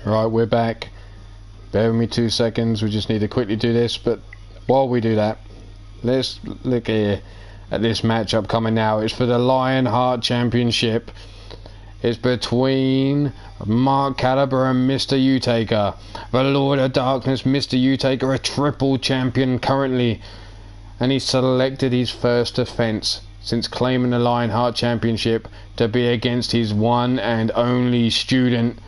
Right, we're back. Bear with me 2 seconds, we just need to quickly do this, but while we do that, let's look here at this matchup coming now. It's for the LIONHEART Championship. It's between MARC Caliber and Mr. Utaker. The Lord of Darkness, Mr. Utaker, a triple champion currently, and he's selected his first offence since claiming the LIONHEART Championship to be against his one and only student,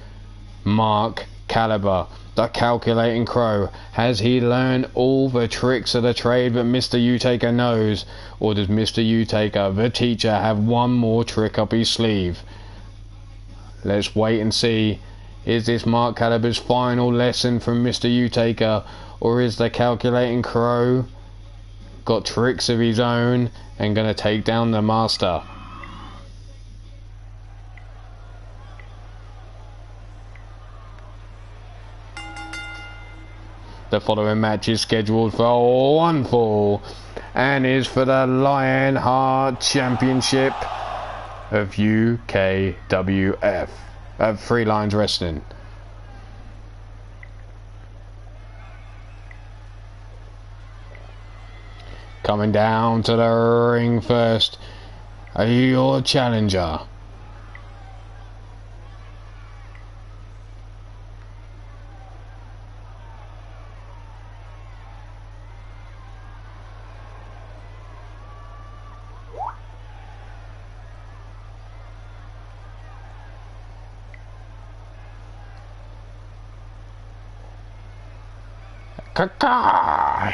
MARC Caliber, the calculating crow. Has he learned all the tricks of the trade that Mr. Utaker knows, or does Mr. Utaker, the teacher, have one more trick up his sleeve? Let's wait and see. Is this MARC Caliber's final lesson from Mr. Utaker, or is the calculating crow got tricks of his own and gonna take down the master? The following match is scheduled for one fall and is for the LIONHEART Championship of UKWF of Three Lions Wrestling. Coming down to the ring first, your challenger.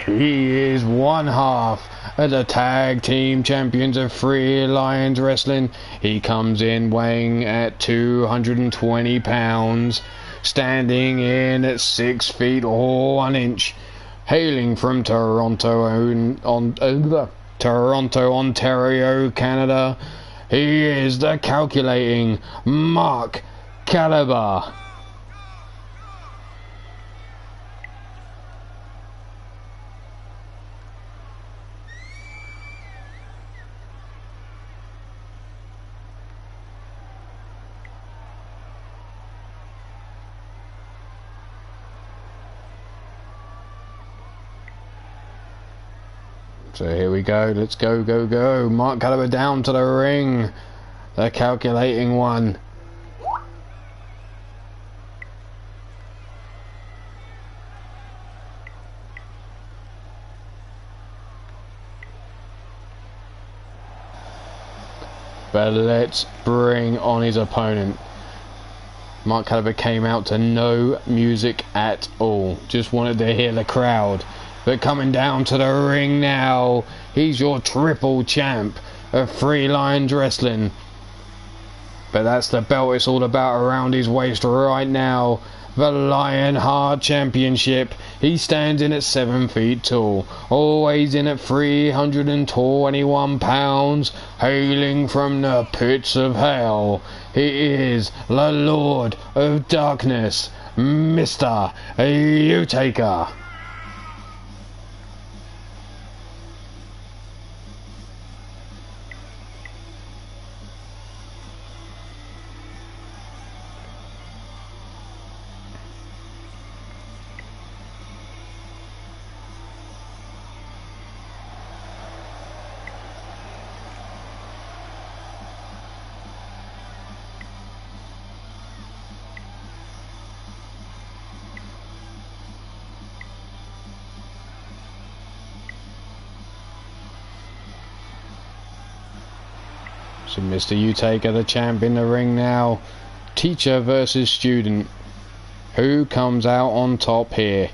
He is one half of the tag team champions of Three Lions Wrestling. He comes in weighing at 220 pounds, standing in at 6 feet 1 inch, hailing from Toronto, Ontario, Canada. He is the calculating MARC Caliber. So here we go, let's go. MARC Caliber down to the ring. The calculating one. But let's bring on his opponent. MARC Caliber came out to no music at all. Just wanted to hear the crowd. But coming down to the ring now, he's your triple champ of Three Lions Wrestling. But that's the belt it's all about around his waist right now. The LIONHEART Championship. He stands in at 7 feet tall, always in at 321 pounds, hailing from the pits of hell. He is the Lord of Darkness, Mr. Utaker. So Mr. Utaker, the champ, in the ring now. Teacher versus student. Who comes out on top here?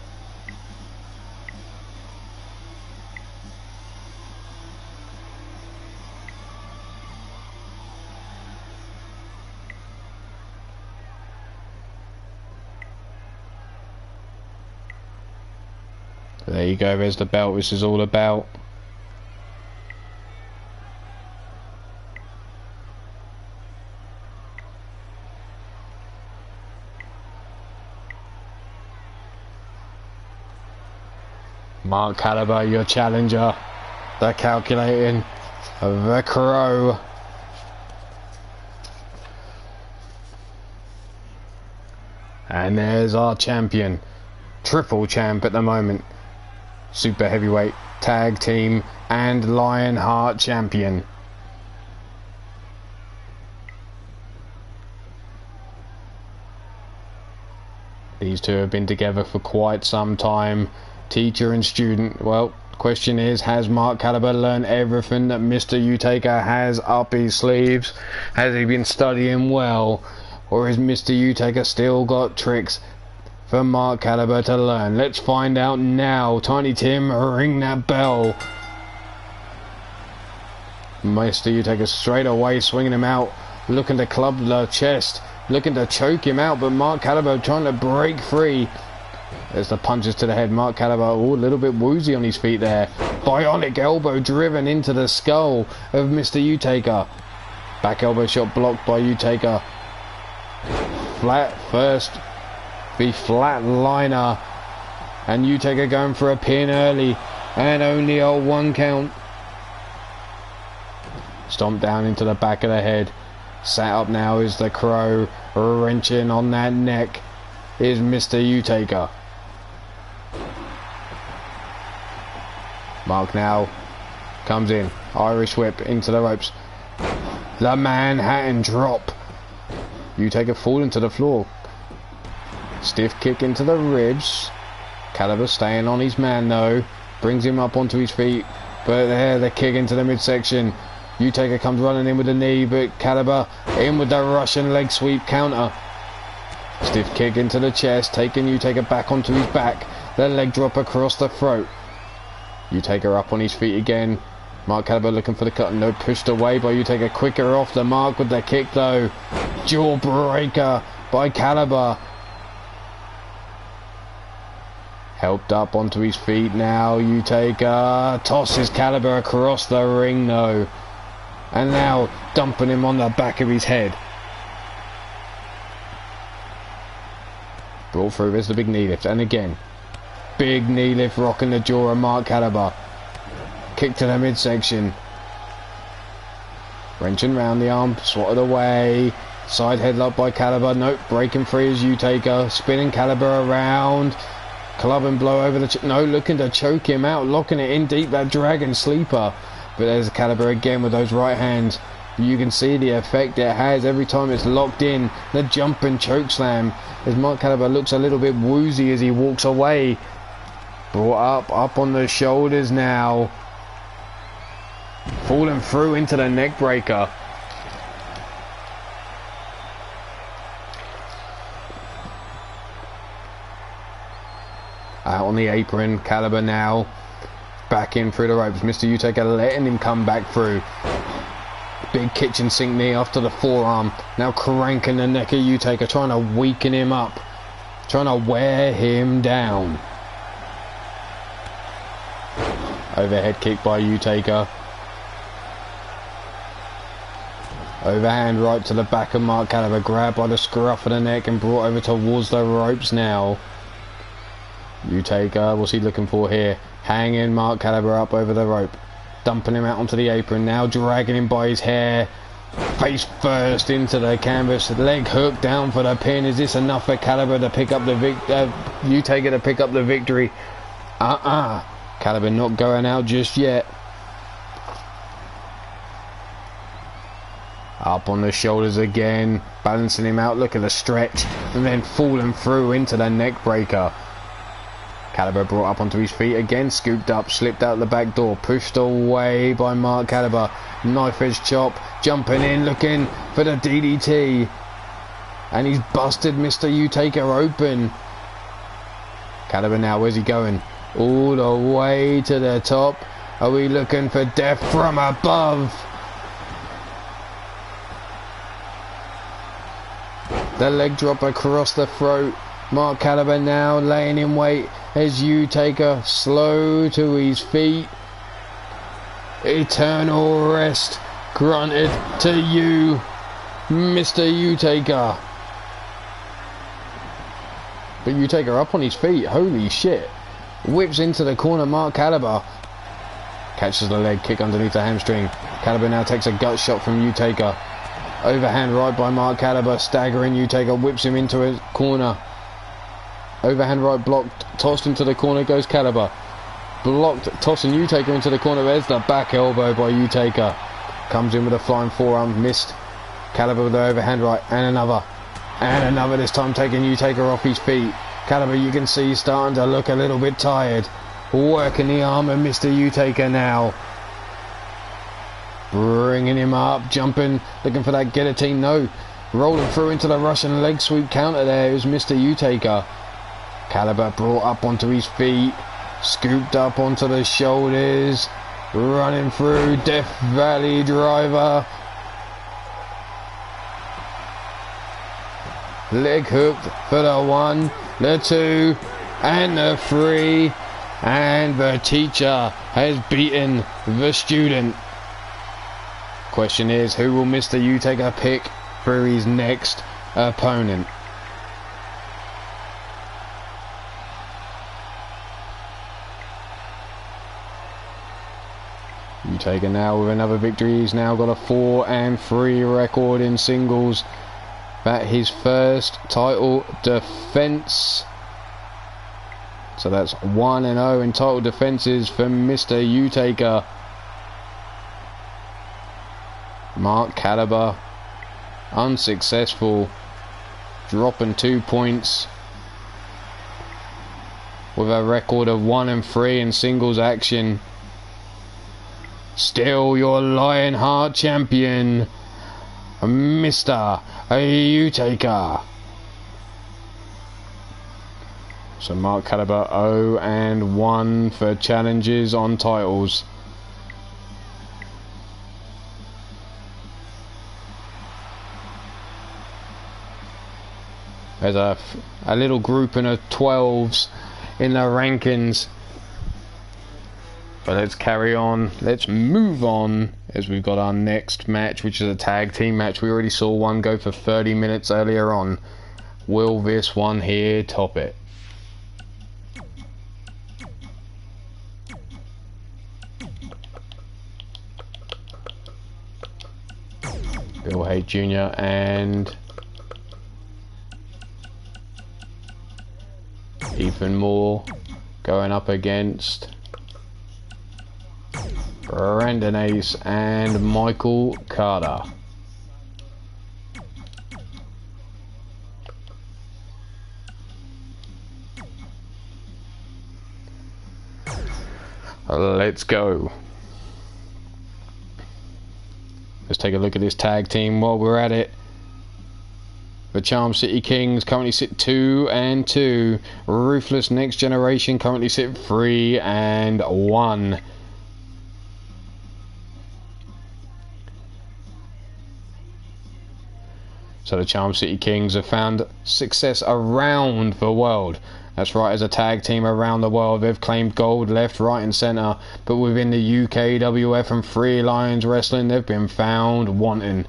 There you go, there's the belt this is all about. MARC Caliber, your challenger, the calculating, the crow. And there's our champion. Triple champ at the moment. Super heavyweight, tag team and Lionheart champion. These two have been together for quite some time. Teacher and student. Well, question is, has Mark Caliber learned everything that Mr. Utaker has up his sleeves? Has he been studying well? Or has Mr. Utaker still got tricks for Mark Caliber to learn? Let's find out now. Tiny Tim, ring that bell. Mr. Utaker straight away swinging him out, looking to club the chest, looking to choke him out, but Mark Caliber trying to break free. There's the punches to the head. Mark Caliber, a little bit woozy on his feet there. Bionic elbow driven into the skull of Mr. Utaker. Back elbow shot blocked by Utaker. Flat first. The flat liner. And Utaker going for a pin early. And only a 1 count. Stomp down into the back of the head. Sat up now is the Crow. Wrenching on that neck is Mr. Utaker. Mark now comes in. Irish whip into the ropes. The Manhattan drop. Utaker falling to the floor. Stiff kick into the ribs. Caliber staying on his man though. Brings him up onto his feet. But there, the kick into the midsection. Utaker comes running in with the knee, but Caliber in with the Russian leg sweep counter. Stiff kick into the chest, taking Utaker back onto his back. The leg drop across the throat. Utaker up on his feet again. Mark Caliber looking for the cut. No, pushed away by Utaker. Quicker off the mark with the kick though. Jawbreaker by Caliber. Helped up onto his feet now. Utaker tosses Caliber across the ring though. And now dumping him on the back of his head. Brought through, there's the big knee lift. And again, big knee lift rocking the jaw of Mark Caliber. Kick to the midsection. Wrenching round the arm, swatted away. Side headlock by Caliber. Nope, breaking free as Utaker. Spinning Caliber around. Club and blow over the... No, looking to choke him out. Locking it in deep, that dragon sleeper. But there's Caliber again with those right hands. You can see the effect it has every time it's locked in. The jumping choke slam. As Mark Caliber looks a little bit woozy as he walks away. Brought up on the shoulders now. Falling through into the neck breaker. Out on the apron, Caliber now. Back in through the ropes. Mr. Utaker letting him come back through. Big kitchen sink knee after the forearm. Now cranking the neck of Utaker, trying to weaken him up. Trying to wear him down. Overhead kick by Utaker. Overhand right to the back of Mark Caliber. Grabbed by the scruff of the neck and brought over towards the ropes now. Utaker, what's he looking for here? Hanging Mark Caliber up over the rope. Dumping him out onto the apron. Now dragging him by his hair. Face first into the canvas. Leg hook down for the pin. Is this enough for Caliber to pick up the Utaker to pick up the victory? Caliber not going out just yet. Up on the shoulders again. Balancing him out. Look at the stretch. And then falling through into the neck breaker. Caliber brought up onto his feet again, scooped up, slipped out the back door, pushed away by Mark Caliber. Knife edge chop, jumping in, looking for the DDT. And he's busted Mr. Utaker open. Caliber now, where's he going? All the way to the top. Are we looking for death from above? The leg drop across the throat. Mark Caliber now laying in wait as Utaker slow to his feet. Eternal rest granted to you, Mr. Utaker. But Utaker up on his feet, holy shit. Whips into the corner, Mark Caliber. Catches the leg kick underneath the hamstring. Caliber now takes a gut shot from Utaker. Overhand right by Mark Caliber, staggering Utaker, whips him into his corner. Overhand right blocked, tossed into the corner goes Caliber. Blocked, tossing Utaker into the corner. There's the back elbow by Utaker. Comes in with a flying forearm, missed. Caliber with the overhand right, and another. And another, this time taking Utaker off his feet. Caliber, you can see, starting to look a little bit tired. Working the arm of Mr. Utaker now. Bringing him up, jumping, looking for that guillotine. No. Rolling through into the Russian leg sweep counter there is Mr. Utaker. Caliber brought up onto his feet. Scooped up onto the shoulders. Running through, Death Valley driver. Leg hooked for the 1, the 2, and the 3. And the teacher has beaten the student. Question is, who will Mr. Utaker pick for his next opponent? Utaker now with another victory. He's now got a 4-3 record in singles. That his first title defense. So that's 1-0 in title defenses for Mr. Utaker. Mark Caliber unsuccessful, dropping 2 points with a record of 1-3 in singles action. Still your LIONHEART champion, Mr. Utaker. So Mark Caliber 0-1 for challenges on titles. There's a little grouping of 12s in the rankings. But let's carry on. Let's move on as we've got our next match, which is a tag team match. We already saw one go for 30 minutes earlier on. Will this one here top it? Bill Hayes Jr. and Ethan Moore going up against Brandon Ace and Michael Carter. Let's go. Let's take a look at this tag team while we're at it. The Charm City Kings currently sit 2-2. Ruthless Next Generation currently sit 3-1. So the Charm City Kings have found success around the world. That's right, as a tag team around the world, they've claimed gold left, right and centre. But within the UKWF and Three Lions Wrestling, they've been found wanting.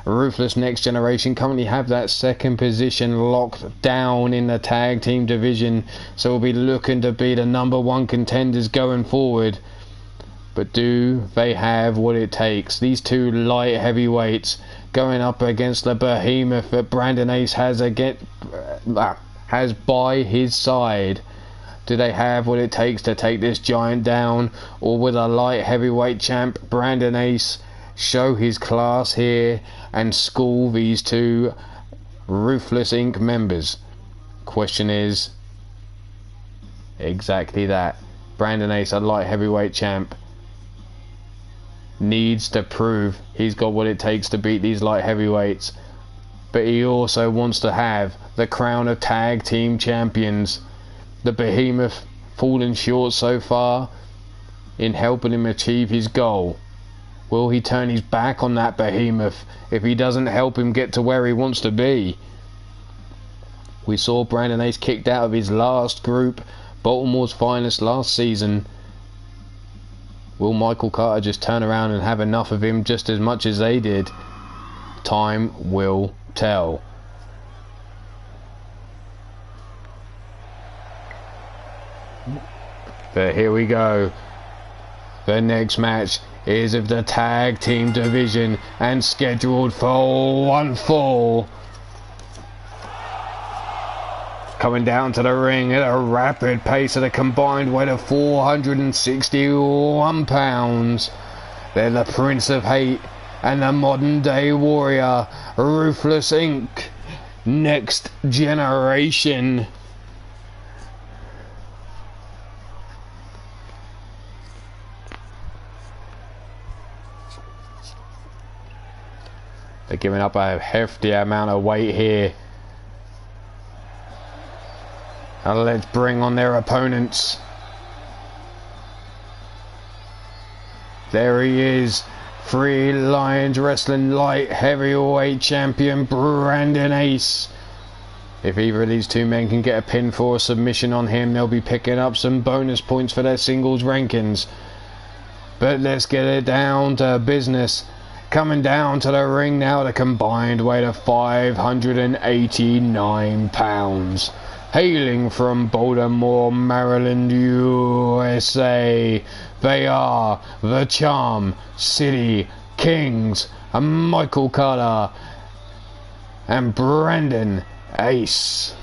Ruthless Next Generation currently have that second position locked down in the tag team division. So we'll be looking to be the #1 contenders going forward. But do they have what it takes? These two light heavyweights going up against the behemoth that Brandon Ace has by his side. Do they have what it takes to take this giant down? Or will the light heavyweight champ Brandon Ace show his class here and school these two Ruthless Inc. members? Question is exactly that. Brandon Ace, a light heavyweight champ, needs to prove he's got what it takes to beat these light heavyweights, but he also wants to have the crown of tag team champions. The behemoth falling short so far in helping him achieve his goal. Will he turn his back on that behemoth if he doesn't help him get to where he wants to be? We saw Brandon Ace kicked out of his last group, Baltimore's Finest, last season. Will Michael Carter just turn around and have enough of him just as much as they did? Time will tell. But here we go. The next match is of the tag team division and scheduled for one fall. Coming down to the ring at a rapid pace at a combined weight of 461 pounds. They're the Prince of Hate and the modern day warrior, Ruthless Inc. Next Generation. They're giving up a hefty amount of weight here. And let's bring on their opponents. There he is, Free Lions Wrestling Light Heavyweight Champion Brandon Ace. If either of these two men can get a pinfall or submission on him, they'll be picking up some bonus points for their singles rankings. But let's get it down to business. Coming down to the ring now, the combined weight of 589 pounds. Hailing from Baltimore, Maryland, USA, they are the Charm City Kings, Michael Carter and Brandon Ace.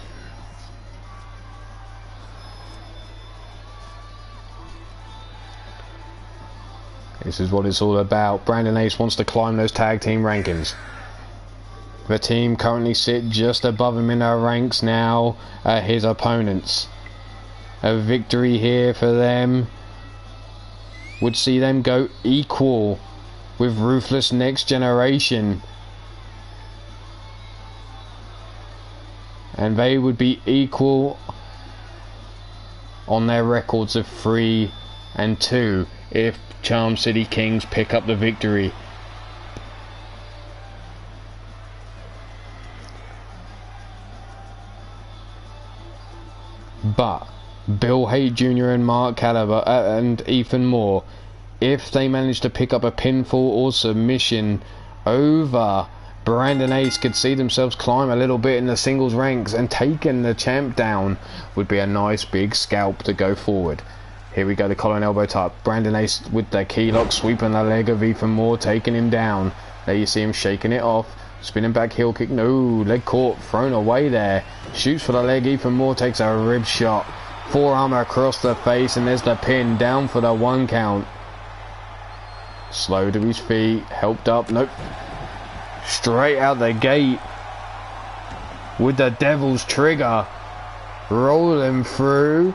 This is what it's all about. Brandon Ace wants to climb those tag team rankings. The team currently sit just above him in their ranks now, his opponents. A victory here for them would see them go equal with Ruthless Next Generation. And they would be equal on their records of 3 and 2 if Charm City Kings pick up the victory. But Bill Haight Jr. and Mark Caliber and Ethan Moore, if they manage to pick up a pinfall or submission over Brandon Ace, could see themselves climb a little bit in the singles ranks, and taking the champ down would be a nice big scalp to go forward. Here we go, the collar and elbow type. Brandon Ace with the key lock, sweeping the leg of Ethan Moore, taking him down. There you see him shaking it off. Spinning back heel kick, no, leg caught, thrown away there. Shoots for the leg, Ethan Moore takes a rib shot. Forearm across the face, and there's the pin, down for the 1 count. Slow to his feet, helped up, nope. Straight out the gate with the Devil's Trigger. Rolling through.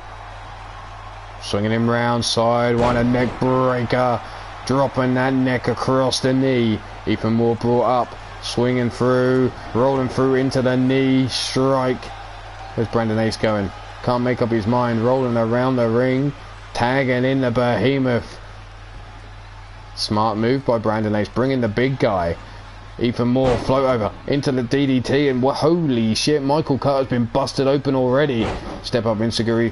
Swinging him round, side, one a neck breaker. Dropping that neck across the knee. Ethan Moore brought up. Swinging through, rolling through into the knee strike. Where's Brandon Ace going? Can't make up his mind. Rolling around the ring, tagging in the behemoth. Smart move by Brandon Ace, bringing the big guy. Ethan Moore float over into the DDT, and holy shit, Michael Carter's been busted open already. Step up Inseguri,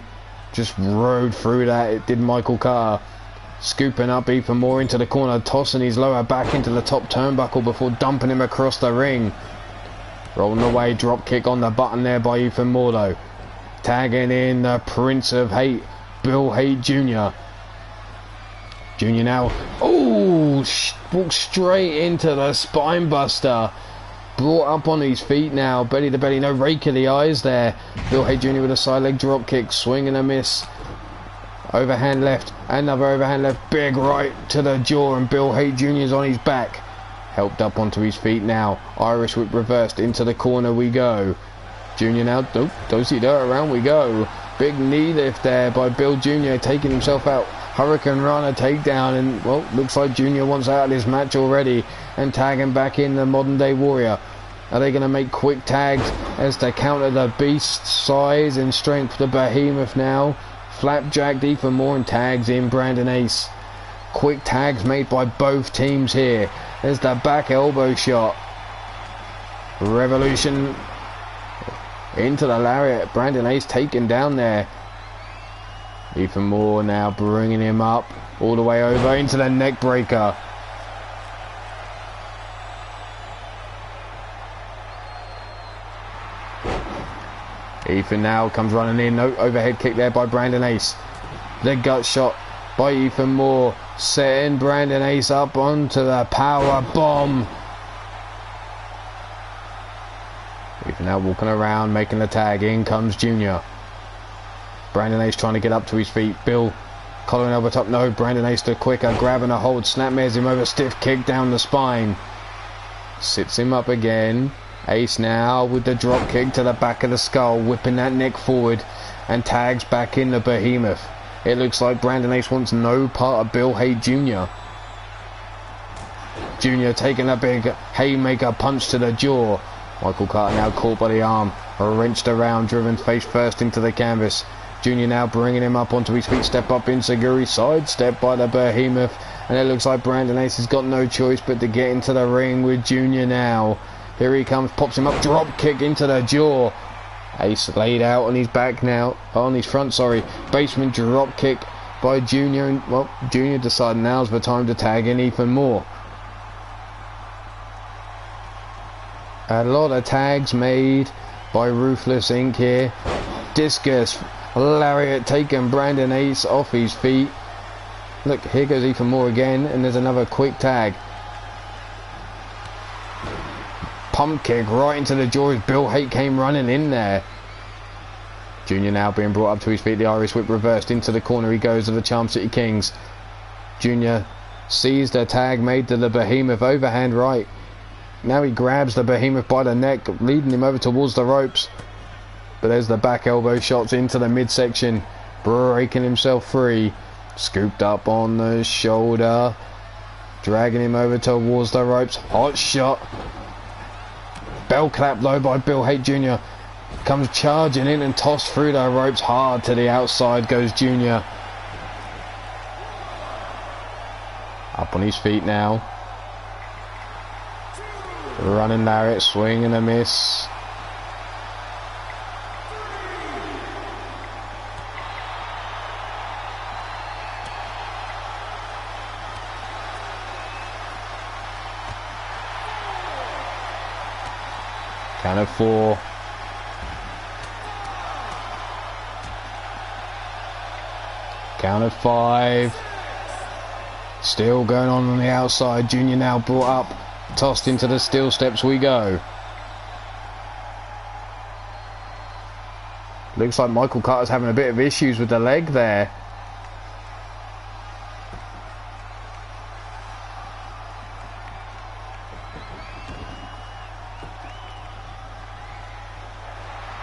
just rode through that. It did Michael Carter. Scooping up Ethan Moore into the corner, tossing his lower back into the top turnbuckle before dumping him across the ring. Rolling away, drop kick on the button there by Ethan Moore though. Tagging in the Prince of Hate, Bill Haight Jr. Jr. now, oh, walked straight into the spine buster. Brought up on his feet now, belly to belly, no rake of the eyes there. Bill Haight Jr. with a side leg drop kick, swing and a miss. Overhand left, another overhand left, big right to the jaw, and Bill Haight Jr. is on his back. Helped up onto his feet now. Irish whip reversed, into the corner we go. Jr. now, nope, don't see dirt, around we go. Big knee lift there by Bill Jr. taking himself out. Hurricane Runner takedown, and well, looks like Jr. wants out of this match already, and tagging back in the Modern Day Warrior. Are they going to make quick tags as to counter the beast's size and strength? The behemoth now. Flapjack Ethan Moore and tags in Brandon Ace. Quick tags made by both teams here. There's the back elbow shot. Revolution into the lariat. Brandon Ace taken down there. Ethan Moore now bringing him up all the way over into the neck breaker. Ethan now comes running in. No overhead kick there by Brandon Ace. The gut shot by Ethan Moore, setting Brandon Ace up onto the power bomb. Now walking around, making the tag. In comes Junior. Brandon Ace trying to get up to his feet. Bill collaring over top. No, Brandon Ace the quicker. Grabbing a hold. Snapmares him over. Stiff kick down the spine. Sits him up again. Ace now with the drop kick to the back of the skull. Whipping that neck forward. And tags back in the behemoth. It looks like Brandon Ace wants no part of Bill Haight Jr. Junior taking a big haymaker punch to the jaw. Michael Carter now caught by the arm. Wrenched around, driven face first into the canvas. Junior now bringing him up onto his feet. Step up in Seguri. Sidestep by the behemoth. And it looks like Brandon Ace has got no choice but to get into the ring with Junior now. Here he comes. Pops him up. Drop kick into the jaw. Ace laid out on his back now. On his front, sorry. Basement drop kick by Junior. And, well, Junior decided now's the time to tag in even more. A lot of tags made by Ruthless Inc. here. Discus, lariat taking Brandon Ace off his feet. Look, here goes even more again, and there's another quick tag. Pump kick right into the jaw as Bill Haight came running in there. Junior now being brought up to his feet. The Irish whip reversed into the corner. He goes to the Charm City Kings. Junior sees the tag made to the behemoth. Overhand right. Now he grabs the behemoth by the neck, leading him over towards the ropes. But there's the back elbow shots into the midsection, breaking himself free. Scooped up on the shoulder, dragging him over towards the ropes. Hot shot. Bell clap low by Bill Haight Jr. Comes charging in and tossed through the ropes. Hard to the outside goes Junior. Up on his feet now. Running lariat, swing and a miss. Count of 4. Count of 5. Still going on the outside. Junior now brought up. Tossed into the steel steps we go. Looks like Michael Carter's having a bit of issues with the leg there.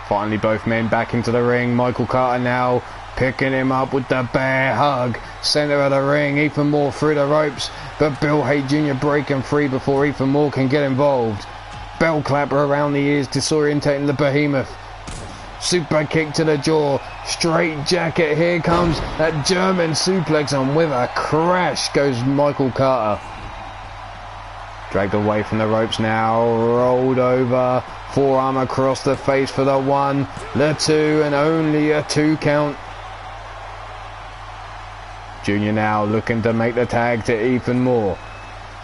Finally both men back into the ring. Michael Carter now picking him up with the bear hug. Center of the ring, Ethan Moore through the ropes. But Bill Haight Jr. breaking free before Ethan Moore can get involved. Bell clapper around the ears, disorientating the behemoth. Super kick to the jaw. Straight jacket. Here comes that German suplex, and with a crash goes Michael Carter. Dragged away from the ropes now. Rolled over. Forearm across the face for the 1, the 2, and only a 2 count. Junior now looking to make the tag to Ethan Moore.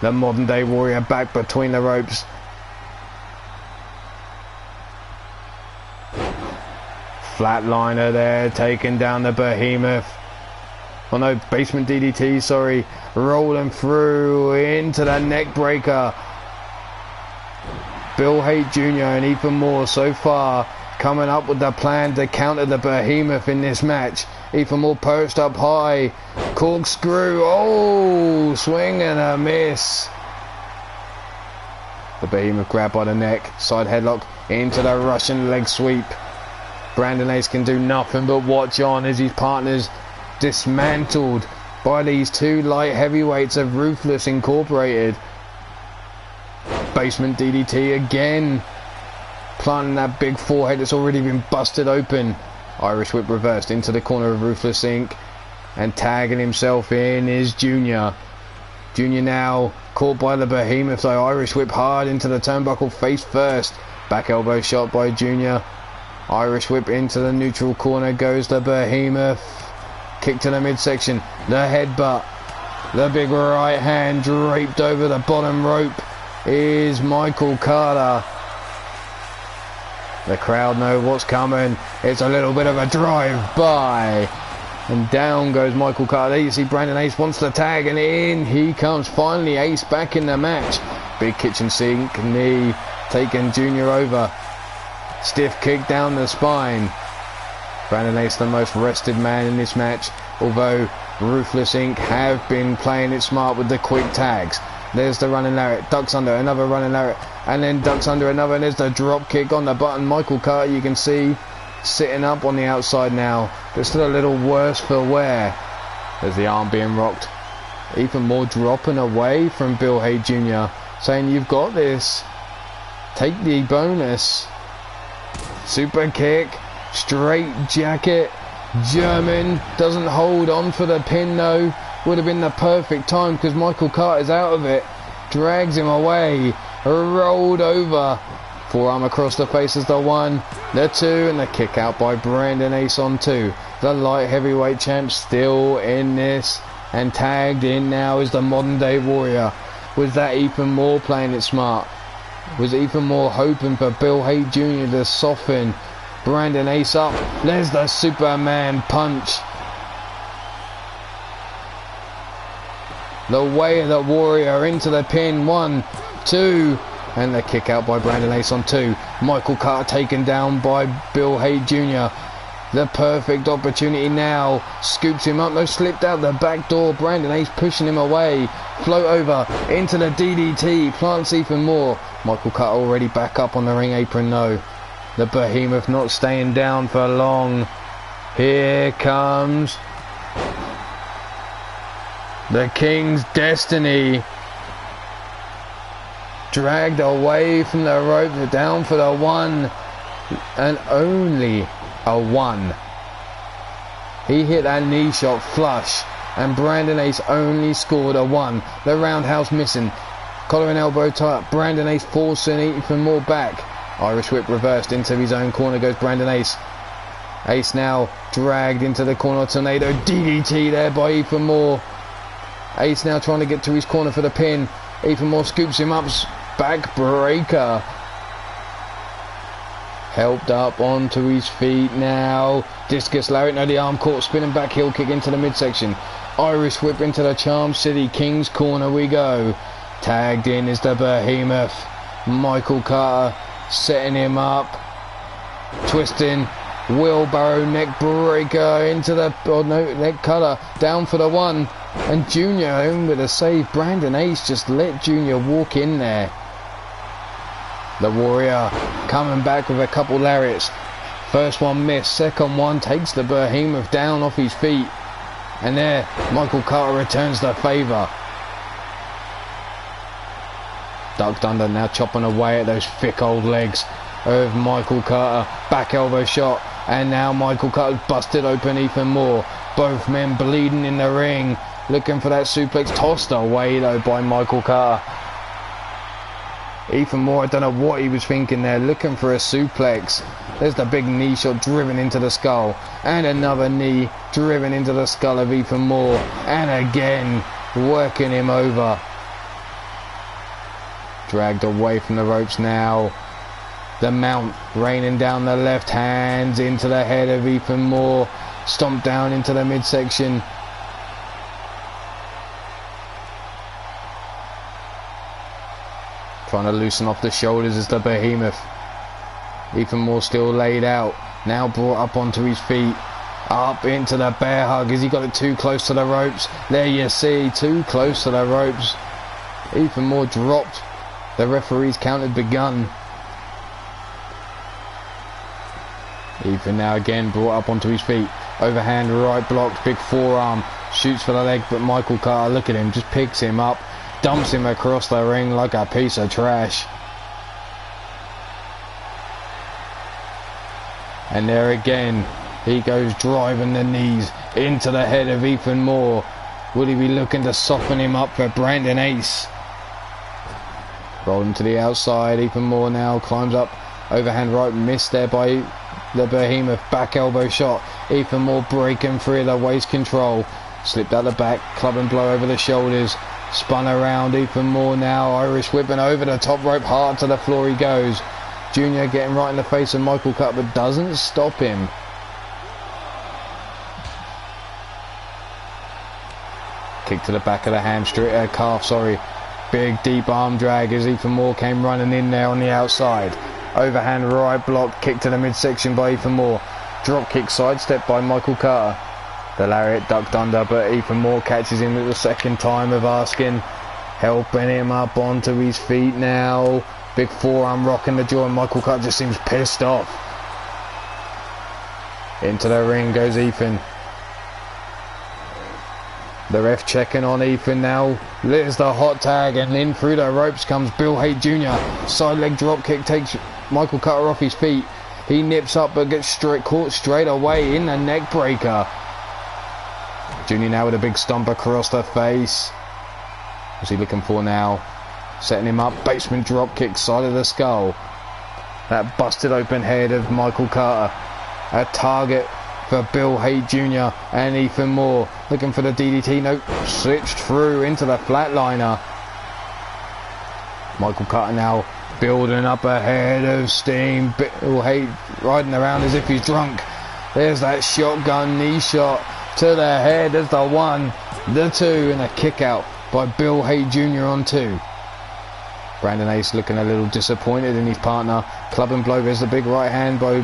The modern day warrior back between the ropes. Flatliner there, taking down the behemoth. Oh no, basement DDT, sorry. Rolling through into the neck breaker. Bill Haight Jr. and Ethan Moore so far coming up with the plan to counter the behemoth in this match. Ethan Moore perched up high. Corkscrew. Oh, swing and a miss. The behemoth grabbed by the neck. Side headlock into the Russian leg sweep. Brandon Ace can do nothing but watch on as his partner's dismantled by these 2 light heavyweights of Ruthless Incorporated. Basement DDT again. Planting that big forehead that's already been busted open. Irish whip reversed into the corner of Ruthless Inc. And tagging himself in is Junior. Junior now caught by the behemoth though. Irish whip hard into the turnbuckle face first. Back elbow shot by Junior. Irish whip into the neutral corner goes the behemoth. Kick to the midsection. The headbutt. The big right hand draped over the bottom rope is Michael Carter. The crowd know what's coming. It's a little bit of a drive-by. And down goes Michael Carter. There you see Brandon Ace wants the tag, and in he comes. Finally Ace back in the match. Big kitchen sink knee taking Junior over. Stiff kick down the spine. Brandon Ace, the most rested man in this match, although Ruthless Inc. have been playing it smart with the quick tags. There's the running lariat, ducks under, another running lariat, and then ducks under another, and there's the drop kick on the button. Michael Carter, you can see, sitting up on the outside now, but still a little worse for wear. There's the arm being rocked. Even more dropping away from Bill Hay Jr., saying, you've got this. Take the bonus. Super kick, straight jacket. German doesn't hold on for the pin though. Would have been the perfect time because Michael Carter's out of it. Drags him away. Rolled over. Forearm across the face is the 1, the 2, and the kick out by Brandon Ace on 2. The light heavyweight champ still in this, and tagged in now is the modern day Warrior. Was that Ethan Moore playing it smart? Was Ethan Moore hoping for Bill Hay Jr. to soften Brandon Ace up? There's the Superman punch. The way of the Warrior into the pin. 1, 2. And the kick out by Brandon Ace on 2. Michael Carter taken down by Bill Hay Jr. The perfect opportunity now. Scoops him up. No, slipped out the back door. Brandon Ace pushing him away. Float over into the DDT. Plants Ethan Moore. Michael Carter already back up on the ring apron though. The Behemoth not staying down for long. Here comes the King's Destiny. Dragged away from the rope, down for the 1, and only a 1. He hit that knee shot flush, and Brandon Ace only scored a 1. The roundhouse missing. Collar and elbow tie up. Brandon Ace forcing Ethan Moore back. Irish whip reversed into his own corner goes Brandon Ace. Ace now dragged into the corner. Tornado DDT there by Ethan Moore. Ace now trying to get to his corner for the pin. Ethan Moore scoops him up. Back breaker. Helped up onto his feet now. Discus lariat. No, the arm caught. Spinning back heel kick into the midsection. Irish whip into the Charm City King's corner we go. Tagged in is the Behemoth. Michael Carter setting him up. Twisting. Wheelbarrow neck breaker into the neck cutter. Down for the 1. And Junior home with a save. Brandon Ace just let Junior walk in there. The Warrior coming back with a couple lariats. First one missed. Second one takes the Behemoth down off his feet. And there, Michael Carter returns the favour. Ducked under, now chopping away at those thick old legs of Michael Carter. Back elbow shot. And now Michael Carter's busted open Ethan Moore. Both men bleeding in the ring. Looking for that suplex. Tossed away though by Michael Carter. Ethan Moore, I don't know what he was thinking there. Looking for a suplex. There's the big knee shot driven into the skull. And another knee driven into the skull of Ethan Moore. And again, working him over. Dragged away from the ropes now. The mount raining down the left, hands into the head of Ethan Moore. Stomped down into the midsection. Trying to loosen off the shoulders is the Behemoth. Ethan Moore still laid out. Now brought up onto his feet. Up into the bear hug. Has he got it too close to the ropes? There you see, too close to the ropes. Ethan Moore dropped. The referee's count had begun. Ethan now again brought up onto his feet. Overhand right blocked. Big forearm. Shoots for the leg, but Michael Carter, look at him, just picks him up. Dumps him across the ring like a piece of trash. And there again, he goes driving the knees into the head of Ethan Moore. Will he be looking to soften him up for Brandon Ace? Rolling to the outside. Ethan Moore now climbs up. Overhand right, missed there by the Behemoth. Back elbow shot. Ethan Moore breaking free of the waist control. Slipped out the back. Club and blow over the shoulders. Spun around. Ethan Moore now Irish whipping over the top rope. Hard to the floor he goes. Junior getting right in the face of Michael Carter, but doesn't stop him. Kick to the back of the hamstring, calf, sorry. Big deep arm drag as Ethan Moore came running in there on the outside. Overhand right block, kick to the midsection by Ethan Moore. Drop kick sidestep by Michael Carter. The lariat ducked under, but Ethan Moore catches him at the second time of asking, helping him up onto his feet now. Big forearm rocking the jaw, and Michael Carter just seems pissed off. Into the ring goes Ethan. The ref checking on Ethan now. There's the hot tag, and in through the ropes comes Bill Haight Jr. Side leg drop kick takes Michael Carter off his feet. He nips up but gets caught straight away in the neck breaker. Junior now with a big stomp across the face. What's he looking for now? Setting him up. Basement drop kick, side of the skull. That busted open head of Michael Carter. A target for Bill Haight Jr. and Ethan Moore. Looking for the DDT. Nope. Switched through into the flatliner. Michael Carter now building up a head of steam. Bill Haight riding around as if he's drunk. There's that shotgun knee shot to the head. There's the 1, the 2, and a kick out by Bill Haight Jr. on 2. Brandon Ace looking a little disappointed in his partner. Club and blow. There's the big right hand by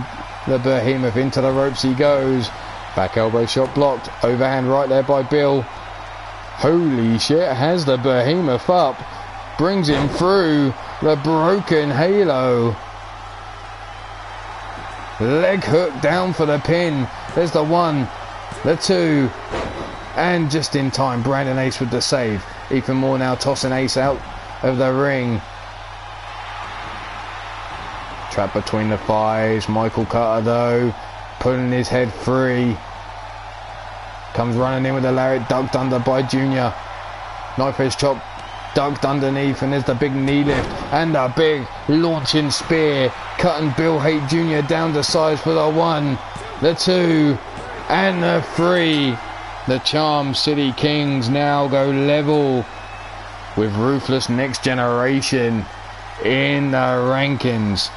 the behemoth. Into the ropes he goes. Back elbow shot blocked. Overhand right there by Bill. Holy shit, has the behemoth up. Brings him through the broken halo. Leg hook down for the pin. There's the 1, the 2, and just in time Brandon Ace with the save. Ethan Moore now tossing Ace out of the ring. Trap between the thighs. Michael Carter though pulling his head free. Comes running in with the lariat, ducked under by Junior. Knife edge chop ducked underneath, and there's the big knee lift and a big launching spear, cutting Bill Haight Jr. down to size for the 1, the 2, and the 3. The Charm City Kings now go level with Ruthless Next Generation in the rankings.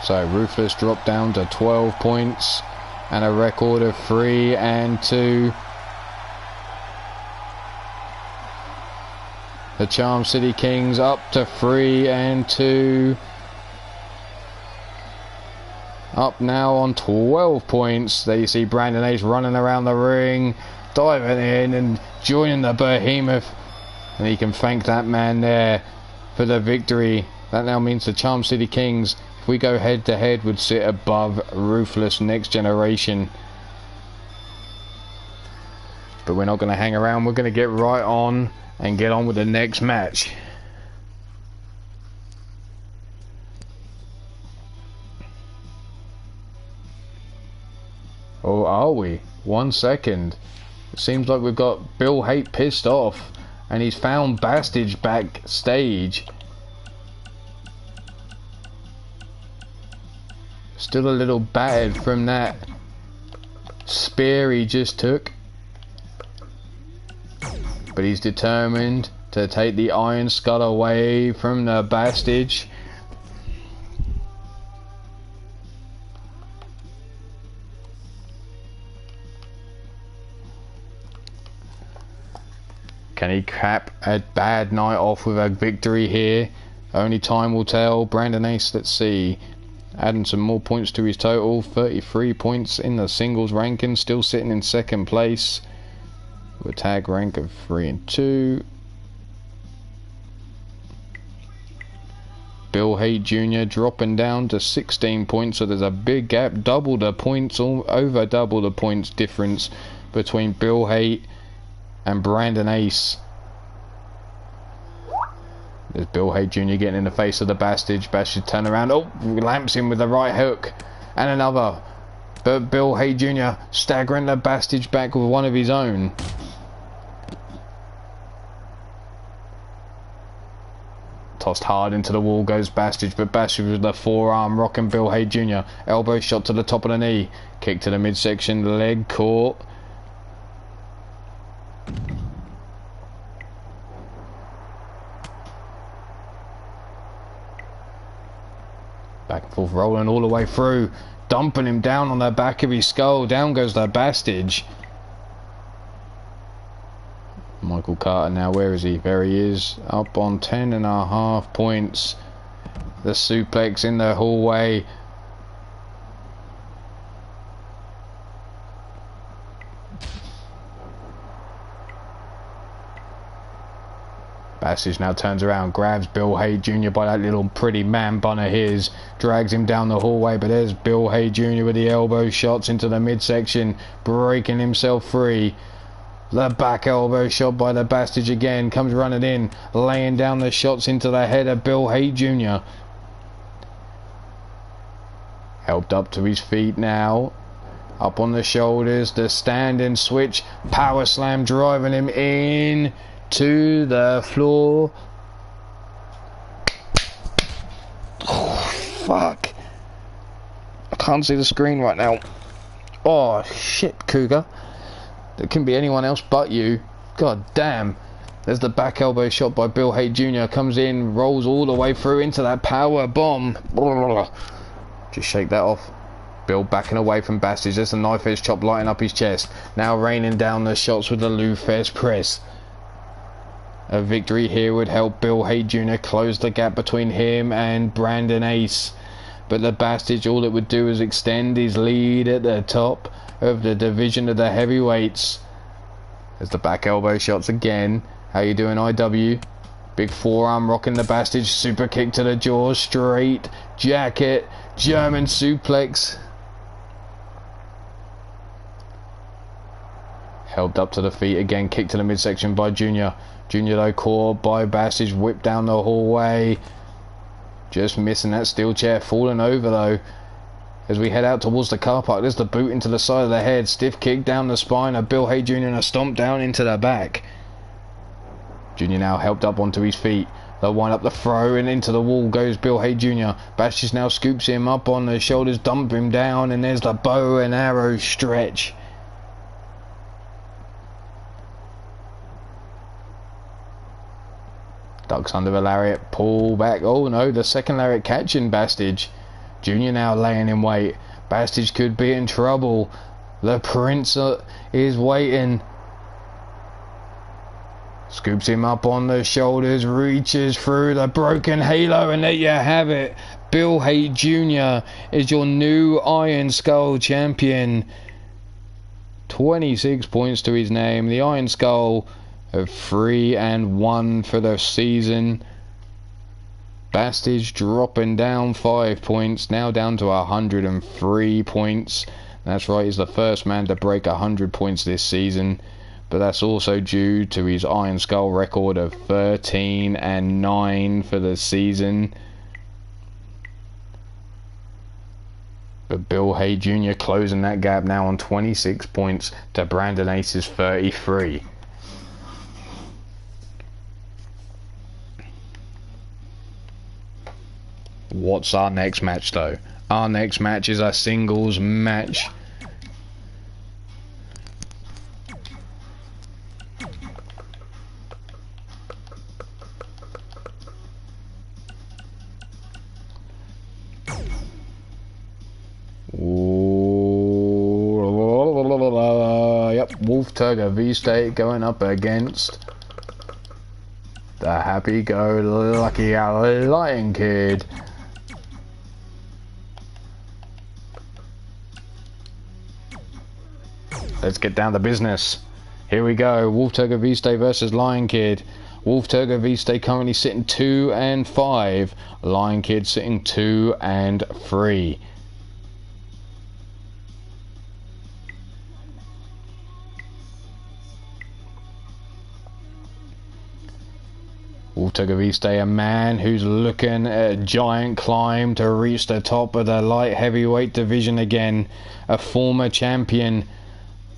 So Ruthless dropped down to 12 points and a record of 3 and 2. The Charm City Kings up to 3 and 2. Up now on 12 points. There you see Brandon Ace running around the ring, diving in and joining the behemoth. And he can thank that man there for the victory. That now means the Charm City Kings, if we go head to head, would sit above Ruthless Next Generation. But we're not going to hang around. We're going to get right on and get on with the next match. Oh, are we? 1 second. It seems like we've got Bill Haight pissed off and he's found Bastage backstage. Still a little battered from that spear he just took. But he's determined to take the Iron Skull away from the Bastage. Can he cap a bad night off with a victory here? Only time will tell. Brandon Ace, let's see. Adding some more points to his total. 33 points in the singles ranking. Still sitting in second place. With a tag rank of 3 and 2. Bill Haight Jr. dropping down to 16 points. So there's a big gap. Double the points. Over double the points difference between Bill Haight and Brandon Ace. There's Bill Haight Jr. getting in the face of the Bastage. Bastage turn around. Oh, lamps him with the right hook. And another. But Bill Haight Jr. staggering the Bastage back with one of his own. Tossed hard into the wall goes Bastage. But Bastage with the forearm rocking Bill Haight Jr. Elbow shot to the top of the knee. Kick to the midsection. Leg caught. Back and forth, rolling all the way through. Dumping him down on the back of his skull. Down goes the Bastage. Michael Carter now, where is he? There he is. Up on 10.5 points. The suplex in the hallway. Bastage now turns around, grabs Bill Hay Jr. by that little pretty man bun of his, drags him down the hallway, but there's Bill Hay Jr. with the elbow shots into the midsection, breaking himself free. The back elbow shot by the Bastage again, comes running in, laying down the shots into the head of Bill Hay Jr. Helped up to his feet now, up on the shoulders, the standing switch, power slam driving him in to the floor. Oh, fuck. I can't see the screen right now. Oh, shit, Cougar. It can be anyone else but you. God damn. There's the back elbow shot by Bill Hay Jr. Comes in, rolls all the way through into that power bomb. Just shake that off. Bill backing away from Bastage. There's the knife edge chop lighting up his chest. Now raining down the shots with the Lou Fez press. A victory here would help Bill Hay Jr. close the gap between him and Brandon Ace. But the Bastage, all it would do is extend his lead at the top of the division of the heavyweights. There's the back elbow shots again. How you doing, IW? Big forearm rocking the Bastage. Super kick to the jaw. Straight jacket. German suplex. Held up to the feet again. Kick to the midsection by Junior. Junior though caught by Bastage. Whipped down the hallway. Just missing that steel chair. Falling over though. As we head out towards the car park, there's the boot into the side of the head. Stiff kick down the spine of Bill Hay Jr. and a stomp down into the back. Junior now helped up onto his feet. They'll wind up the throw and into the wall goes Bill Hay Jr. Bastage now scoops him up on the shoulders, dump him down, and there's the bow and arrow stretch. Ducks under the lariat, pull back. Oh no, the second lariat catching Bastage. Junior now laying in wait. Bastage could be in trouble. The Prince is waiting. Scoops him up on the shoulders, reaches through the broken halo, and there you have it. Bill Hay Jr. is your new Iron Skull champion. 26 points to his name. The Iron Skull of 3-1 for the season. Bastage dropping down 5 points, now down to 103 points. That's right, he's the first man to break 100 points this season. But that's also due to his Iron Skull record of 13-9 for the season. But Bill Hay Jr. closing that gap now on 26 points to Brandon Ace's 33. What's our next match though? Our next match is a singles match. Yep, Tirgoviste going up against the happy-go-lucky Lion Kid. Let's get down to business. Here we go. Tirgoviste versus Lion Kid. Tirgoviste currently sitting 2-5. Lion Kid sitting 2-3. Tirgoviste, a man who's looking at a giant climb to reach the top of the light heavyweight division again. A former champion,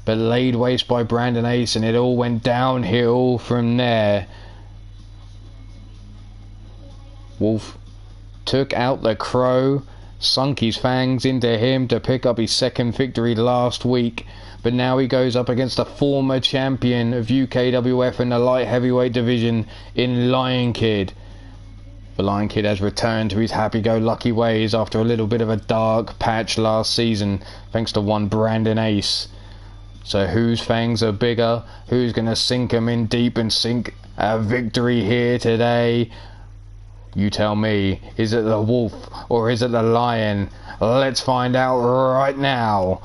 but laid waste by Brandon Ace, and it all went downhill from there. Wolf took out the Crow, sunk his fangs into him to pick up his second victory last week, but now he goes up against a former champion of UKWF in the light heavyweight division in Lion Kid. The Lion Kid has returned to his happy-go-lucky ways after a little bit of a dark patch last season, thanks to one Brandon Ace. So whose fangs are bigger? Who's going to sink them in deep and sink a victory here today? You tell me. Is it the wolf or is it the lion? Let's find out right now.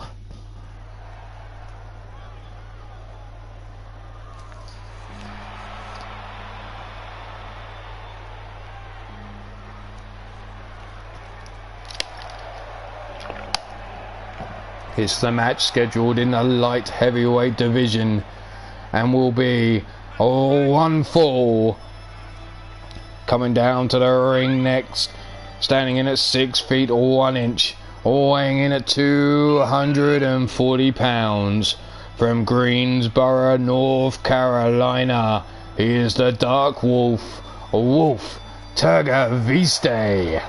It's the match scheduled in the light heavyweight division and will be one fall. Coming down to the ring next, standing in at 6 feet 1 inch, weighing in at 240 pounds, from Greensboro, North Carolina, he is the Dark Wolf, Tirgoviste.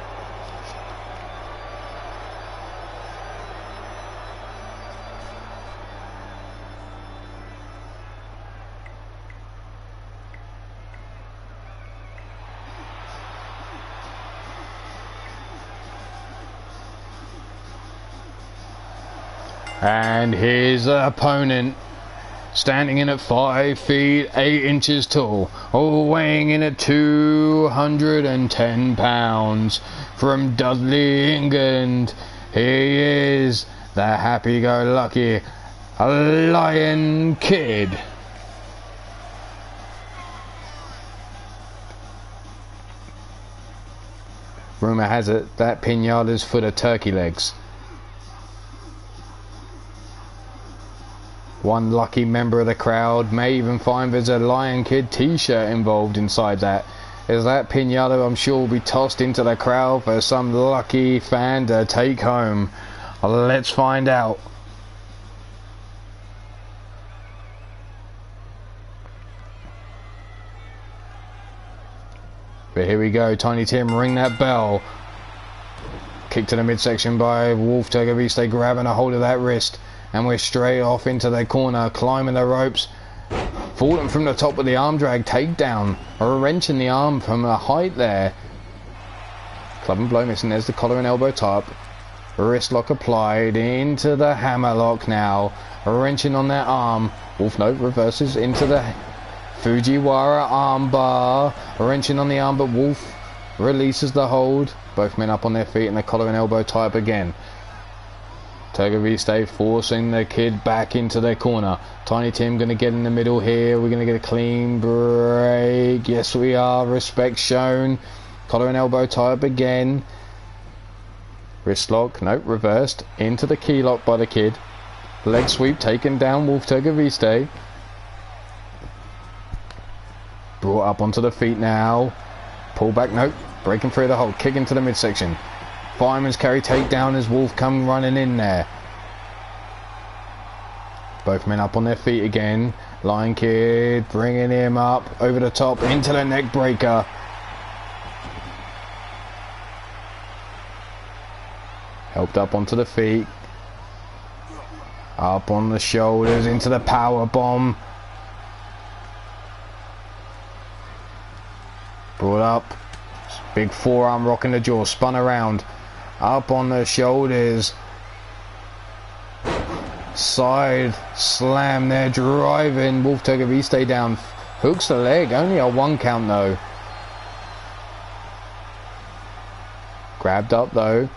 And his opponent, standing in at 5 feet 8 inches tall, weighing in at 210 pounds, from Dudley, England, he is the happy-go-lucky Lion Kid. Rumour has it that pinata's full of turkey legs. One lucky member of the crowd may even find there's a Lion Kid t-shirt involved inside that. As that pinata, I'm sure, will be tossed into the crowd for some lucky fan to take home. Let's find out. But here we go, Tiny Tim, ring that bell. Kick to the midsection by Wolf Tirgoviste, grabbing a hold of that wrist. And we're straight off into the corner, climbing the ropes. Falling from the top with the arm drag, takedown. Or wrenching the arm from a height there. Club and blow missing, there's the collar and elbow top. Wrist lock applied, into the hammer lock now. Wrenching on that arm. Wolf note reverses into the Fujiwara arm bar. Wrenching on the arm, but Wolf releases the hold. Both men up on their feet and the collar and elbow tie up again. Tirgoviste forcing the Kid back into their corner. Tiny Tim going to get in the middle here. We're going to get a clean break. Yes, we are. Respect shown. Collar and elbow tie up again. Wrist lock. Nope, reversed. Into the key lock by the Kid. Leg sweep taken down Wolf Tirgoviste. Brought up onto the feet now. Pull back. Nope. Breaking through the hold. Kick into the midsection. Fireman's carry takedown as Wolf come running in there. Both men up on their feet again. Lion Kid bringing him up over the top into the neck breaker. Helped up onto the feet. Up on the shoulders into the power bomb. Brought up. Big forearm rocking the jaw. Spun around. Up on the shoulders. Side slam there, driving Wolf Tirgoviste down. Hooks the leg, only a 1 count though. Grabbed up though.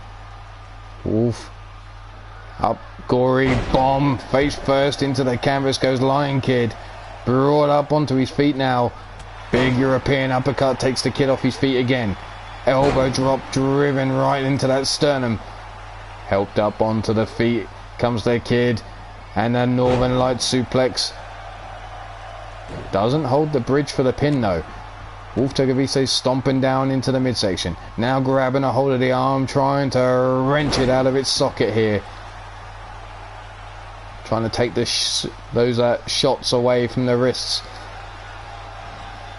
Wolf up, gory bomb, face first into the canvas goes Lion Kid. Brought up onto his feet now. Big European uppercut takes the Kid off his feet again. Elbow drop driven right into that sternum. Helped up onto the feet comes the Kid, and a Northern Light suplex. Doesn't hold the bridge for the pin though. Wolf Tirgoviste stomping down into the midsection. Now grabbing a hold of the arm, trying to wrench it out of its socket here. Trying to take those shots away from the wrists.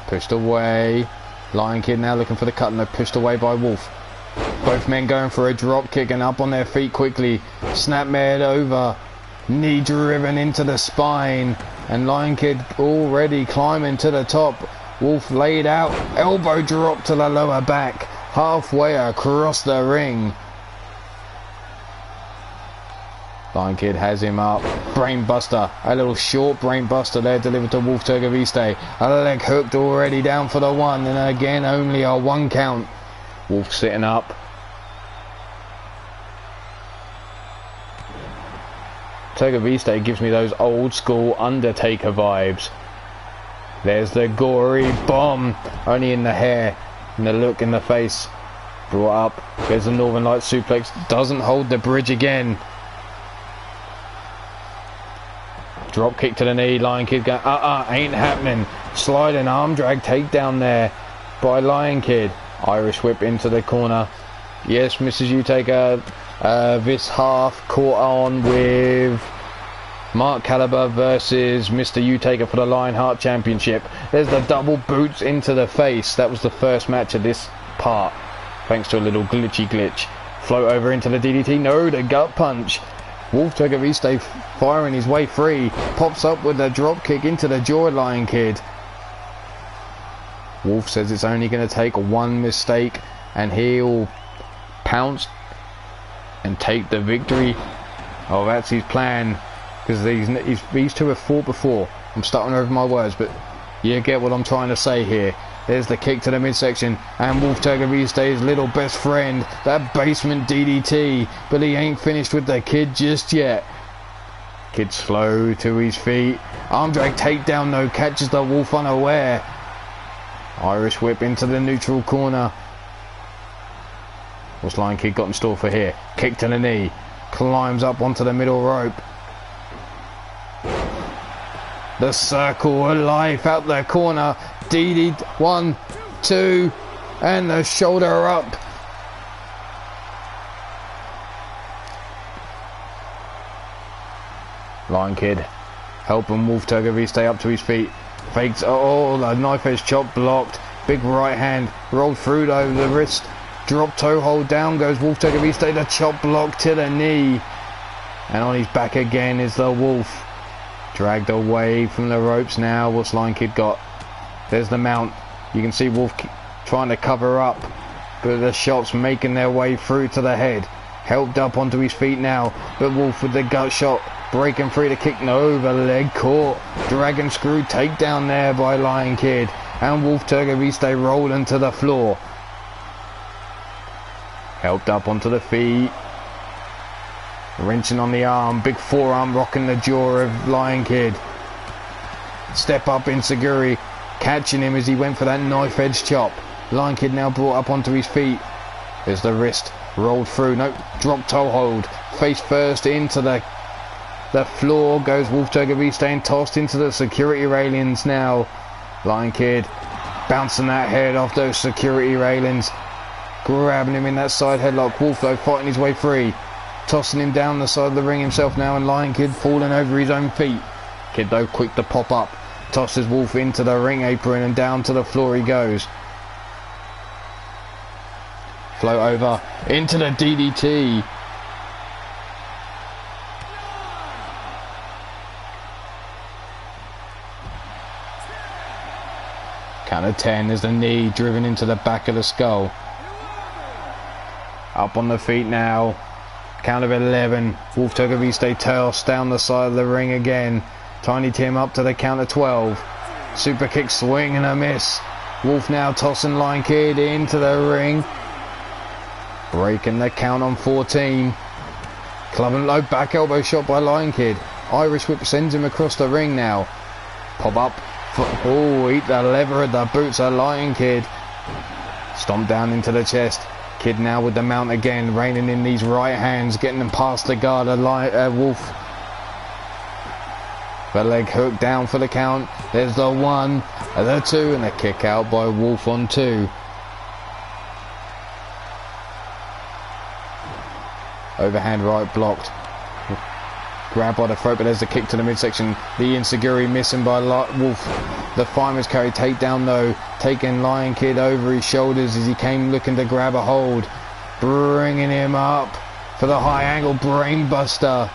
Pushed away. Lion Kid now looking for the cut, and they're pushed away by Wolf. Both men going for a drop kick and up on their feet quickly. Snapmare over. Knee driven into the spine. And Lion Kid already climbing to the top. Wolf laid out, elbow drop to the lower back, halfway across the ring. Lion Kid has him up. Brain buster. A little short brain buster there delivered to Wolf Tirgoviste. A leg hooked already down for the one. And again only a 1 count. Wolf sitting up. Tirgoviste gives me those old school Undertaker vibes. There's the gory bomb. Only in the hair. And the look in the face. Brought up. There's the Northern Light suplex. Doesn't hold the bridge again. Drop kick to the knee. Lion Kid going, ain't happening. Sliding arm drag takedown there by Lion Kid. Irish whip into the corner. Yes, Mrs. Utaker. This half caught on with Mark Caliber versus Mr. Utaker for the Lionheart Championship. There's the double boots into the face. That was the first match of this part. Thanks to a little glitch. Float over into the DDT. No, the gut punch. Wolf Tirgoviste firing his way free. Pops up with a drop kick into the jaw, Lion Kid. Wolf says it's only going to take one mistake and he'll pounce and take the victory. Oh, that's his plan. Because these two have fought before. I'm starting over my words, but you get what I'm trying to say here. There's the kick to the midsection, and Wolf Tirgoviste's little best friend, that basement DDT, but he ain't finished with the kid just yet. Kid slow to his feet, arm drag takedown though, catches the Wolf unaware. Irish whip into the neutral corner. What's Lion Kid got in store for here? Kick to the knee, climbs up onto the middle rope. The circle of life out the corner. DD 1, 2, and the shoulder up. Lion Kid helping Wolf Tirgoviste up to his feet. Fakes, the knife edge chop blocked. Big right hand rolled through over the wrist. Drop toe hold down goes Wolf Tirgoviste. The chop block to the knee. And on his back again is the Wolf. Dragged away from the ropes now. What's Lion Kid got? There's the mount. You can see Wolf trying to cover up, but the shots making their way through to the head. Helped up onto his feet now, but Wolf with the gut shot, breaking free to kick. No, the leg caught. Dragon screw takedown there by Lion Kid, and Wolf Tirgoviste rolling to the floor. Helped up onto the feet. Wrenching on the arm, big forearm rocking the jaw of Lion Kid. Step up Inseguri, catching him as he went for that knife edge chop. Lion Kid now brought up onto his feet. There's the wrist, rolled through, no, drop toe hold. Face first into the floor goes Wolf Tirgoviste and tossed into the security railings now. Lion Kid bouncing that head off those security railings. Grabbing him in that side headlock. Wolf though fighting his way free. Tossing him down the side of the ring himself now, and Lion Kid falling over his own feet. Kid though quick to pop up. Tosses Wolf into the ring apron and down to the floor he goes. Float over into the DDT. Count of 10, there's the knee driven into the back of the skull. Up on the feet now. Count of 11. Wolf Tirgoviste tossed down the side of the ring again. Tiny Tim up to the count of 12. Super kick swing and a miss. Wolf now tossing Lion Kid into the ring. Breaking the count on 14. Club and low back elbow shot by Lion Kid. Irish whip sends him across the ring now. Pop up. Oh, eat the leather of the boots of Lion Kid. Stomp down into the chest. Kid now with the mount again, reining in these right hands, getting them past the guard of Wolf. The leg hook down for the count. There's the 1, the 2, and a kick out by Wolf on 2. Overhand right blocked. Grab by the throat, but there's the kick to the midsection. The Inseguri missing by Wolf. The Fireman's carry takedown though, taking Lion Kid over his shoulders as he came looking to grab a hold. Bringing him up for the high angle brain buster.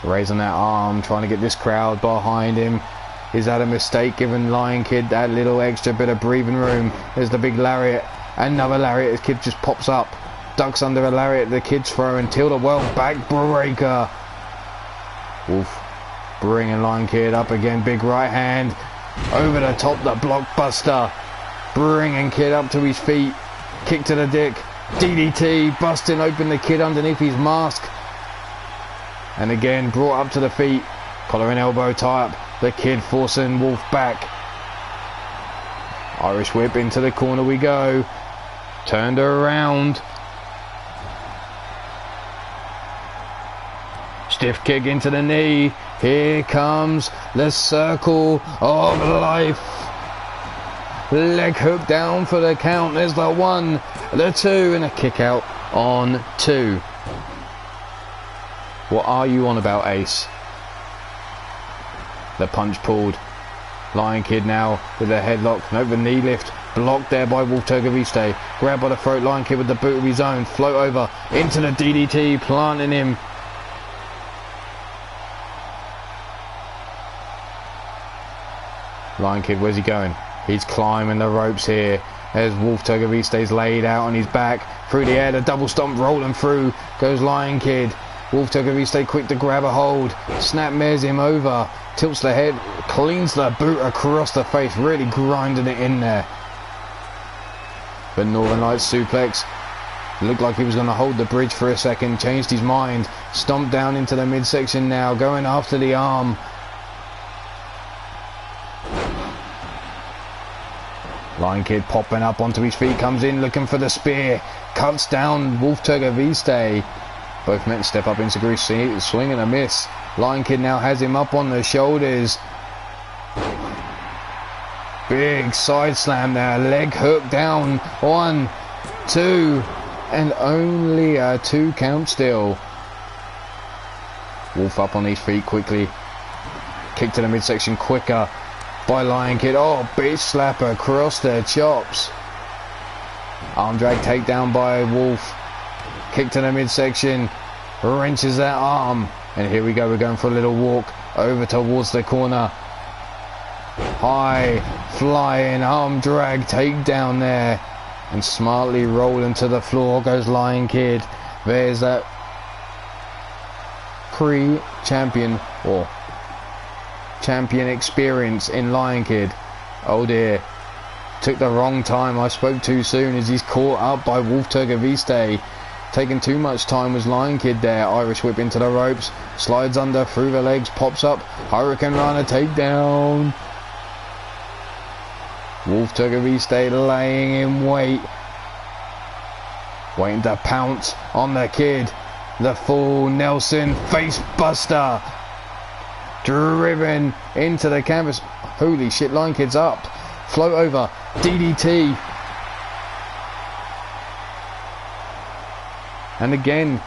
Raising that arm, trying to get this crowd behind him. Is that a mistake, giving Lion Kid that little extra bit of breathing room? There's the big lariat. Another lariat. The kid just pops up. Ducks under a lariat. The kid's throwing. Tilda well. Backbreaker. Wolf bringing Lion Kid up again. Big right hand. Over the top. The blockbuster. Bringing Kid up to his feet. Kick to the dick. DDT. Busting open the kid underneath his mask. And again, brought up to the feet. Collar and elbow tie up. The kid forcing Wolf back. Irish whip into the corner we go. Turned around. Stiff kick into the knee. Here comes the circle of life. Leg hook down for the count. There's the 1, the 2, and a kick out on 2. What are you on about, Ace? The punch pulled. Lion Kid now with a headlock. No, the knee lift. Blocked there by Wolf Tirgoviste. Grabbed by the throat. Lion Kid with the boot of his own. Float over into the DDT. Planting him. Lion Kid, where's he going? He's climbing the ropes here. As Wolf Tirgoviste's laid out on his back. Through the air. The double stomp rolling through. Goes Lion Kid. Wolf Tirgoviste quick to grab a hold. Snapmares him over. Tilts the head. Cleans the boot across the face. Really grinding it in there. But Northern Lights suplex. Looked like he was going to hold the bridge for a second. Changed his mind. Stomped down into the midsection now. Going after the arm. Lion Kid popping up onto his feet. Comes in looking for the spear. Cuts down Wolf Tirgoviste. Both men step up into Greece, swing and a miss. Lion Kid now has him up on the shoulders. Big side slam there. Leg hook down. 1, 2, and only a 2 count still. Wolf up on his feet quickly. Kick to the midsection quicker by Lion Kid. Oh, bitch slap across their chops. Arm drag takedown by Wolf. Kick to the midsection, wrenches that arm, and here we go. We're going for a little walk over towards the corner. High flying arm drag takedown there, and smartly rolling to the floor goes Lion Kid. There's that pre-champion or champion experience in Lion Kid. Oh dear, took the wrong time. I spoke too soon as he's caught up by Wolf Tirgoviste. Taking too much time was Lion Kid there. Irish whip into the ropes. Slides under through the legs. Pops up. Hurricane Runner takedown. Wolf Tirgoviste laying in wait. Waiting to pounce on the kid. The full Nelson face buster. Driven into the canvas. Holy shit, Lion Kid's up. Float over. DDT. And again,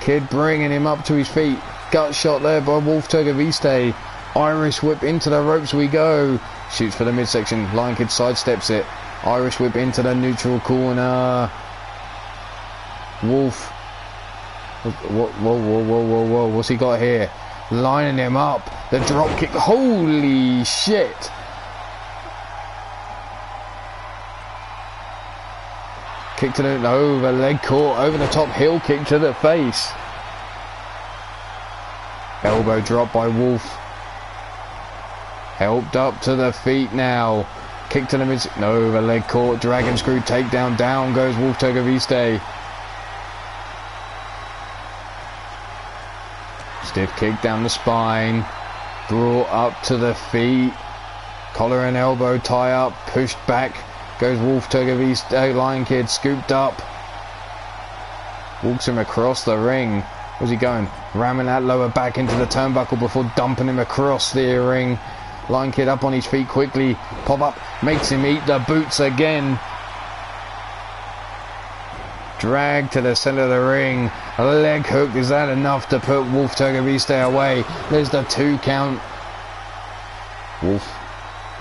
Kid bringing him up to his feet. Gut shot there by Wolf Tirgoviste. Irish whip into the ropes we go. Shoots for the midsection. Lion Kid sidesteps it. Irish whip into the neutral corner. Wolf. Whoa. What's he got here? Lining him up. The drop kick. Holy shit. Kick to the over, leg caught, over the top, heel kick to the face. Elbow drop by Wolf. Helped up to the feet now. Kick to the mid, over, leg caught, dragon screw takedown, down goes Wolf Tirgoviste. Stiff kick down the spine. Brought up to the feet. Collar and elbow tie up, pushed back. Goes Wolf Tirgoviste, Lion Kid scooped up. Walks him across the ring. Where's he going? Ramming that lower back into the turnbuckle before dumping him across the ring. Lion Kid up on his feet quickly. Pop up, makes him eat the boots again. Drag to the center of the ring. A leg hook, is that enough to put Wolf Tirgoviste away? There's the 2 count. Wolf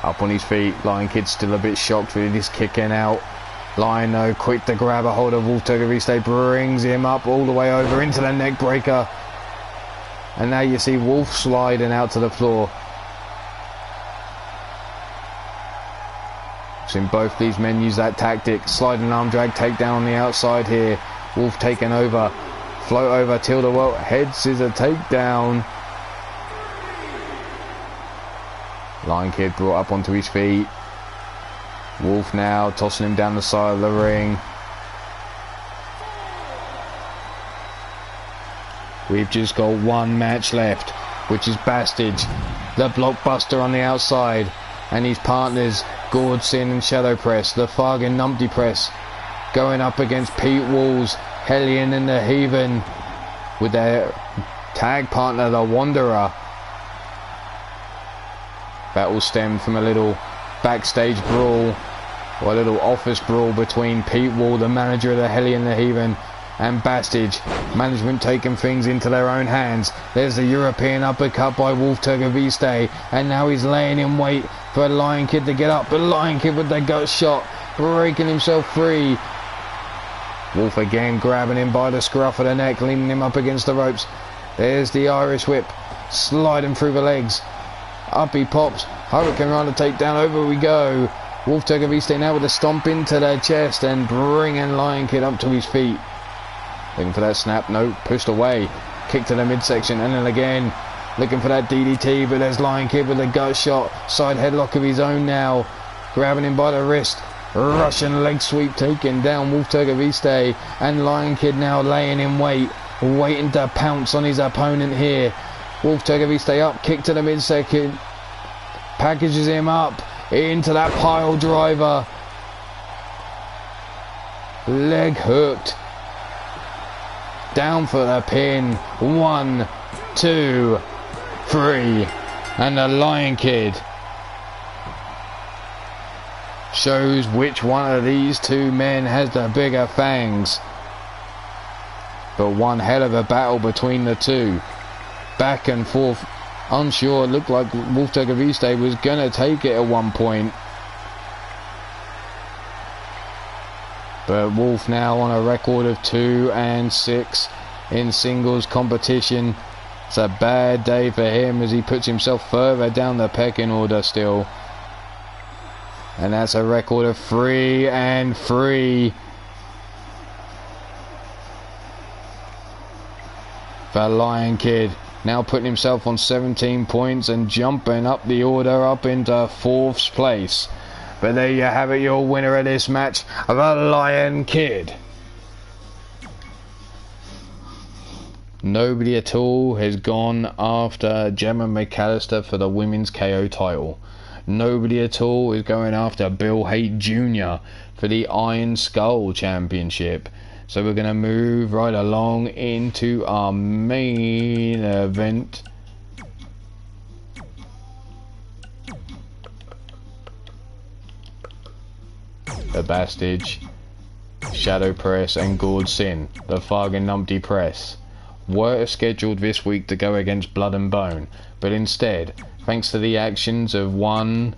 up on his feet. Lion Kid still a bit shocked with his kicking out. Lion though quick to grab a hold of Wolf Tirgoviste, brings him up all the way over into the neck breaker. And now you see Wolf sliding out to the floor. Seen both these men use that tactic. Sliding arm drag takedown on the outside here. Wolf taking over. Float over, Tirgoviste, head scissor takedown. Lion Kid brought up onto his feet. Wolf now tossing him down the side of the ring. We've just got one match left, which is Bastage, the blockbuster on the outside, and his partners Gordson and Shadow Press, the Fargan Numpty Press, going up against Pete Walls, Hellion and the Heathen, with their tag partner, the Wanderer. Battle stemmed from a little backstage brawl, or a little office brawl between Pete Wall, the manager of the Hellion and the Heathen, and Bastage. Management taking things into their own hands. There's the European uppercut by Wolf Tirgoviste, and now he's laying in wait for Lion Kid to get up, but Lion Kid with the gut shot, breaking himself free. Wolf again grabbing him by the scruff of the neck, leaning him up against the ropes. There's the Irish whip, sliding through the legs. Up he pops, Hurricane Rana takedown, over we go. Wolf Tirgoviste now with a stomp into their chest and bringing Lion Kid up to his feet. Looking for that snap, no, pushed away. Kick to the midsection, and then again, looking for that DDT, but there's Lion Kid with a gut shot. Side headlock of his own now. Grabbing him by the wrist. Russian leg sweep taking down Wolf Tirgoviste, and Lion Kid now laying in wait, waiting to pounce on his opponent here. Wolf Tirgoviste up, kick to the midsection. Packages him up into that pile driver. Leg hooked. Down for the pin. 1, 2, 3. And the Lion Kid shows which one of these two men has the bigger fangs. But one hell of a battle between the two. Back and forth. Unsure. It looked like Wolf Tirgoviste was going to take it at one point. But Wolf now on a record of 2-6 in singles competition. It's a bad day for him as he puts himself further down the pecking order still. And that's a record of 3-3 for Lion Kid. Now putting himself on 17 points and jumping up the order up into 4th place. But there you have it, your winner of this match, the Lion Kid. Nobody at all has gone after Gemma McAllister for the Women's KO title. Nobody at all is going after Bill Haight Jr. for the Iron Skull Championship. So we're going to move right along into our main event. The Bastage, Shadow Press and Gordson, the Fargan Numpty Press, were scheduled this week to go against Blood and Bone, but instead, thanks to the actions of one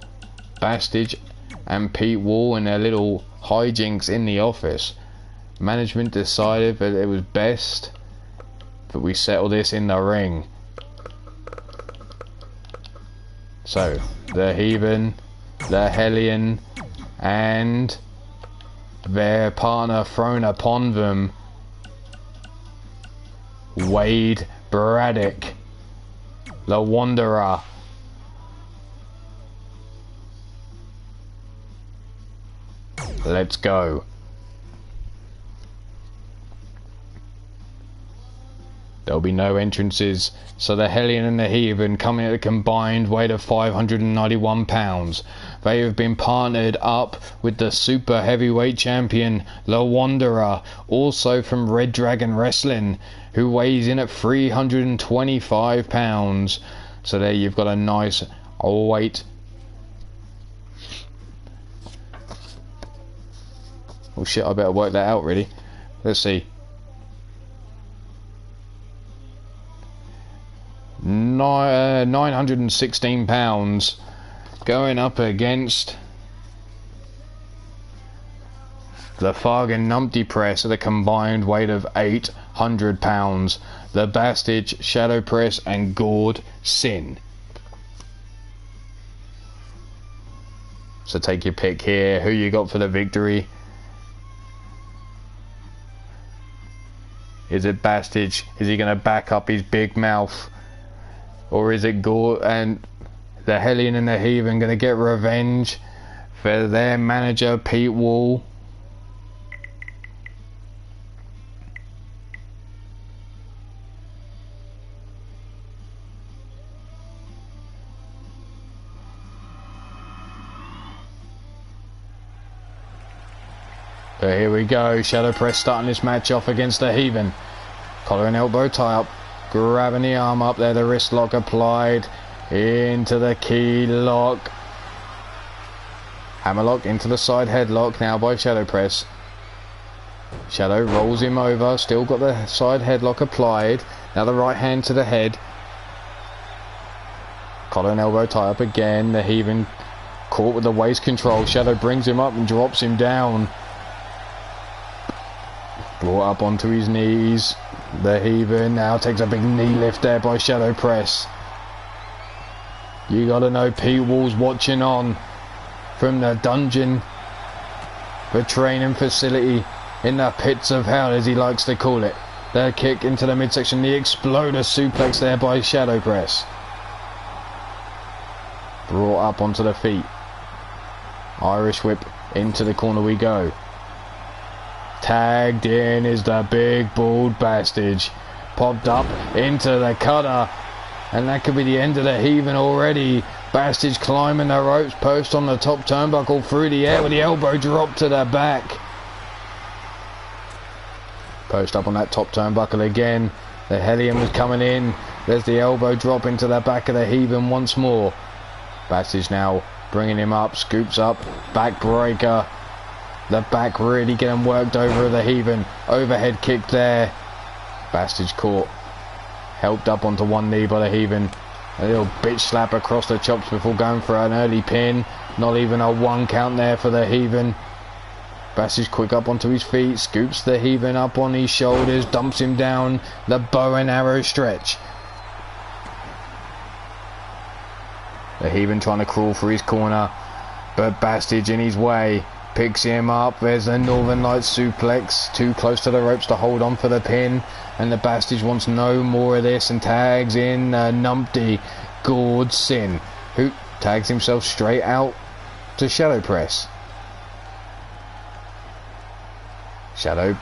Bastage and Pete Wall and their little hijinks in the office, management decided that it was best that we settle this in the ring. So, the Heathen, the Hellion, and their partner thrown upon them, Wade Braddock, the Wanderer. Let's go. There'll be no entrances, so the Hellion and the Heathen coming at a combined weight of 591 pounds. They have been partnered up with the super heavyweight champion, the Wanderer, also from Red Dragon Wrestling, who weighs in at 325 pounds. So there you've got a nice weight. Oh shit, I better work that out really. Let's see. 916 pounds going up against the Fargan Numpty Press at a combined weight of £100. The Bastage, Shadow Press and Gourd Sin. So take your pick here. Who you got for the victory? Is it Bastage? Is he going to back up his big mouth? Or is it Gourd and the Hellion and the Heathen going to get revenge for their manager Pete Wall? But here we go, Shadow Press starting this match off against the Heathen. Collar and elbow tie up, grabbing the arm up there, the wrist lock applied, into the key lock. Hammerlock into the side headlock now by Shadow Press. Shadow rolls him over, still got the side headlock applied. Now the right hand to the head. Collar and elbow tie up again, the Heathen caught with the waist control. Shadow brings him up and drops him down. Brought up onto his knees. The Heathen now takes a big knee lift there by Shadow Press. You gotta know Pete Wall's watching on from the dungeon, the training facility in the pits of hell, as he likes to call it. The kick into the midsection, the exploder suplex there by Shadow Press. Brought up onto the feet. Irish whip into the corner we go. Tagged in is the big bald Bastage. Popped up into the cutter. And that could be the end of the Heathen already. Bastage climbing the ropes. Post on the top turnbuckle through the air with the elbow drop to the back. Post up on that top turnbuckle again. The Hellion was coming in. There's the elbow drop into the back of the Heathen once more. Bastage now bringing him up. Scoops up. Backbreaker. The back really getting worked over the Heathen. Overhead kick there. Bastage caught. Helped up onto one knee by the Heathen. A little bitch slap across the chops before going for an early pin. Not even a 1 count there for the Heathen. Bastage quick up onto his feet. Scoops the Heathen up on his shoulders. Dumps him down. The bow and arrow stretch. The Heathen trying to crawl for his corner. But Bastage in his way. Picks him up. There's the Northern Lights suplex. Too close to the ropes to hold on for the pin. And the Bastage wants no more of this and tags in numpty Gourd Sin, who tags himself straight out to Shadow Press. Shadow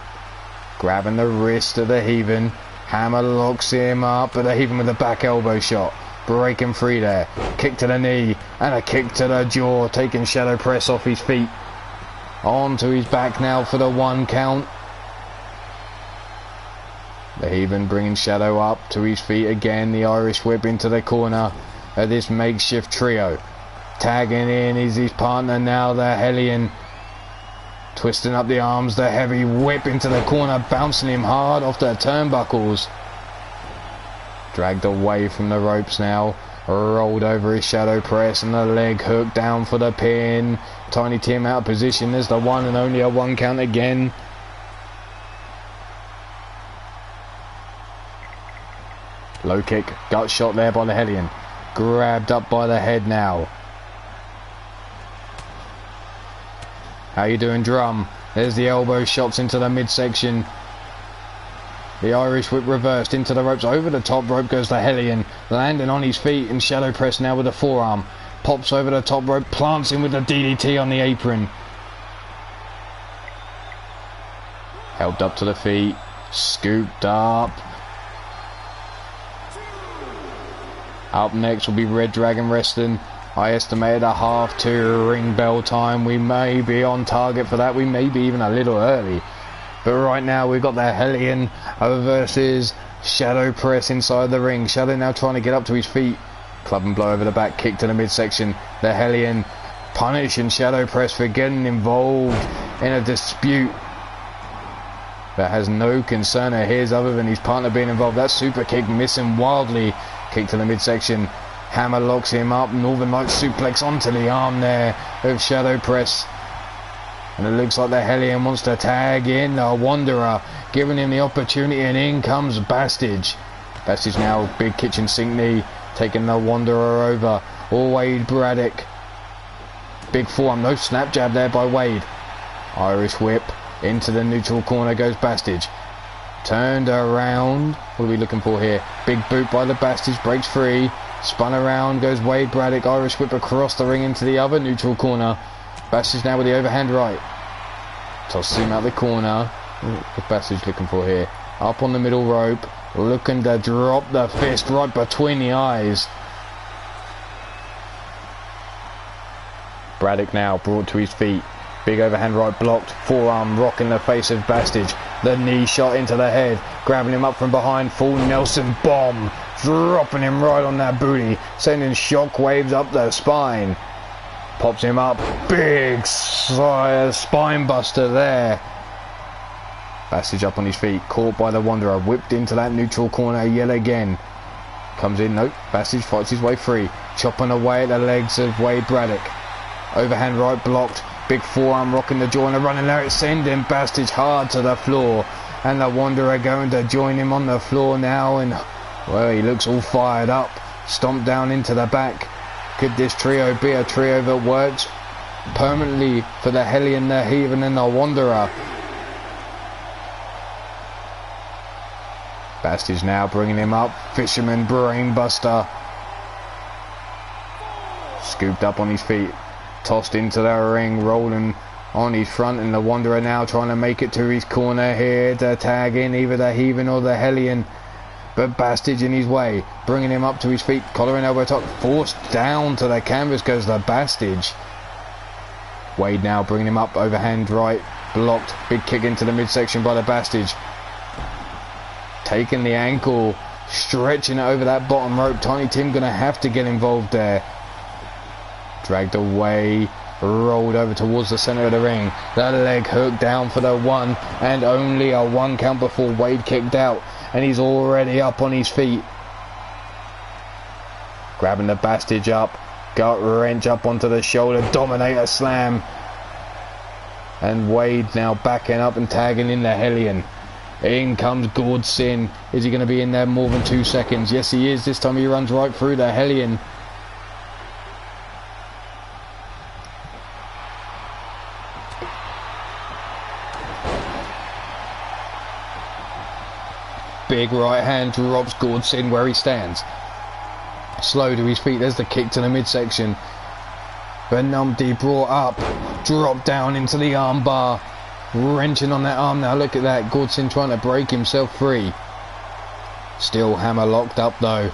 grabbing the wrist of the Heathen. Hammer locks him up, but the Heathen with the back elbow shot. Breaking free there. Kick to the knee and a kick to the jaw, taking Shadow Press off his feet. Onto his back now for the 1 count. The Heathen bringing Shadow up to his feet again. The Irish whip into the corner of this makeshift trio. Tagging in is his partner now, the Hellion. Twisting up the arms, the heavy whip into the corner, bouncing him hard off the turnbuckles. Dragged away from the ropes now. Rolled over his Shadow Press and the leg hook down for the pin. Tiny Tim out of position. There's the one and only a 1 count again. Low kick, gut shot there by the Hellion. Grabbed up by the head now. How you doing, Drum? There's the elbow shots into the midsection. The Irish whip reversed into the ropes. Over the top rope goes the Hellion, landing on his feet, and Shadow Press now with a forearm. Pops over the top rope, plants him with the DDT on the apron. Helped up to the feet, scooped up. Up next will be Red Dragon Wrestling. I estimated a 1/2 ring bell time. We may be on target for that. We may be even a little early. But right now we've got the Hellion versus Shadow Press inside the ring. Shadow now trying to get up to his feet. Club and blow over the back, kick to the midsection. The Hellion punishing Shadow Press for getting involved in a dispute that has no concern of his other than his partner being involved. That super kick missing wildly. Kick to the midsection. Hammer locks him up. Northern Lights suplex onto the arm there of Shadow Press. And it looks like the Hellion wants to tag in the Wanderer, giving him the opportunity, and in comes Bastage. Bastage now, big kitchen sink knee, taking the Wanderer over. Wade Braddock. Big forearm, no snap jab there by Wade. Irish whip, into the neutral corner goes Bastage. Turned around, what are we looking for here? Big boot by the Bastage, breaks free. Spun around, goes Wade Braddock, Irish whip across the ring into the other neutral corner. Bastage now with the overhand right. Tosses him out the corner. What's Bastage looking for here? Up on the middle rope, looking to drop the fist right between the eyes. Braddock now brought to his feet. Big overhand right blocked, forearm rocking the face of Bastage. The knee shot into the head, grabbing him up from behind, full Nelson bomb, dropping him right on that booty, sending shock waves up the spine. Pops him up, big spine buster there. Bastage up on his feet, caught by the Wanderer, whipped into that neutral corner yet again. Comes in, nope, Bastage fights his way free, chopping away at the legs of Wade Braddock. Overhand right blocked, big forearm rocking the jaw and a running lariat, sending Bastage hard to the floor. And the Wanderer going to join him on the floor now, and well, he looks all fired up. Stomped down into the back. Could this trio be a trio that works permanently for the Hellion, the Heathen and the Wanderer? Bastage now bringing him up. Fisherman brainbuster. Scooped up on his feet. Tossed into the ring, rolling on his front, and the Wanderer now trying to make it to his corner here to tag in either the Heathen or the Hellion. But Bastage in his way, bringing him up to his feet, collar and elbow top, forced down to the canvas goes the Bastage. Wade now bringing him up, overhand right, blocked, big kick into the midsection by the Bastage. Taking the ankle, stretching it over that bottom rope. Tiny Tim gonna have to get involved there. Dragged away, rolled over towards the centre of the ring. The leg hook down for the one and only a 1 count before Wade kicked out, and he's already up on his feet. Grabbing the Bastage up, gut wrench up onto the shoulder, Dominator slam. And Wade now backing up and tagging in the Hellion. In comes Gordsin. Is he going to be in there more than 2 seconds? Yes, he is. This time he runs right through the Hellion. Big right hand drops Gordsin where he stands. Slow to his feet. There's the kick to the midsection. But Numpty brought up, dropped down into the arm bar, wrenching on that arm now. Look at that. Gordsin trying to break himself free. Still hammer locked up though.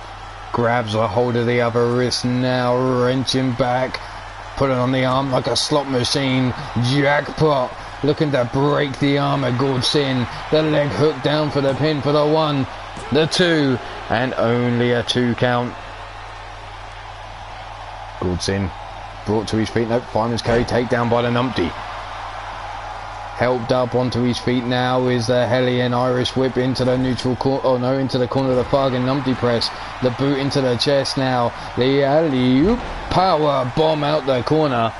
Grabs a hold of the other wrist now, wrenching back, putting on the arm like a slot machine. Jackpot. Looking to break the arm of Gordsin. The leg hook down for the pin for the 1, the 2, and only a 2 count. Gordsin brought to his feet. Nope, fireman's carry, takedown by the Numpty. Helped up onto his feet now is the Hellion. Irish whip into the neutral corner. Oh no, into the corner of the Fargan Numpty press. The boot into the chest now. The alley-oop power bomb out the corner.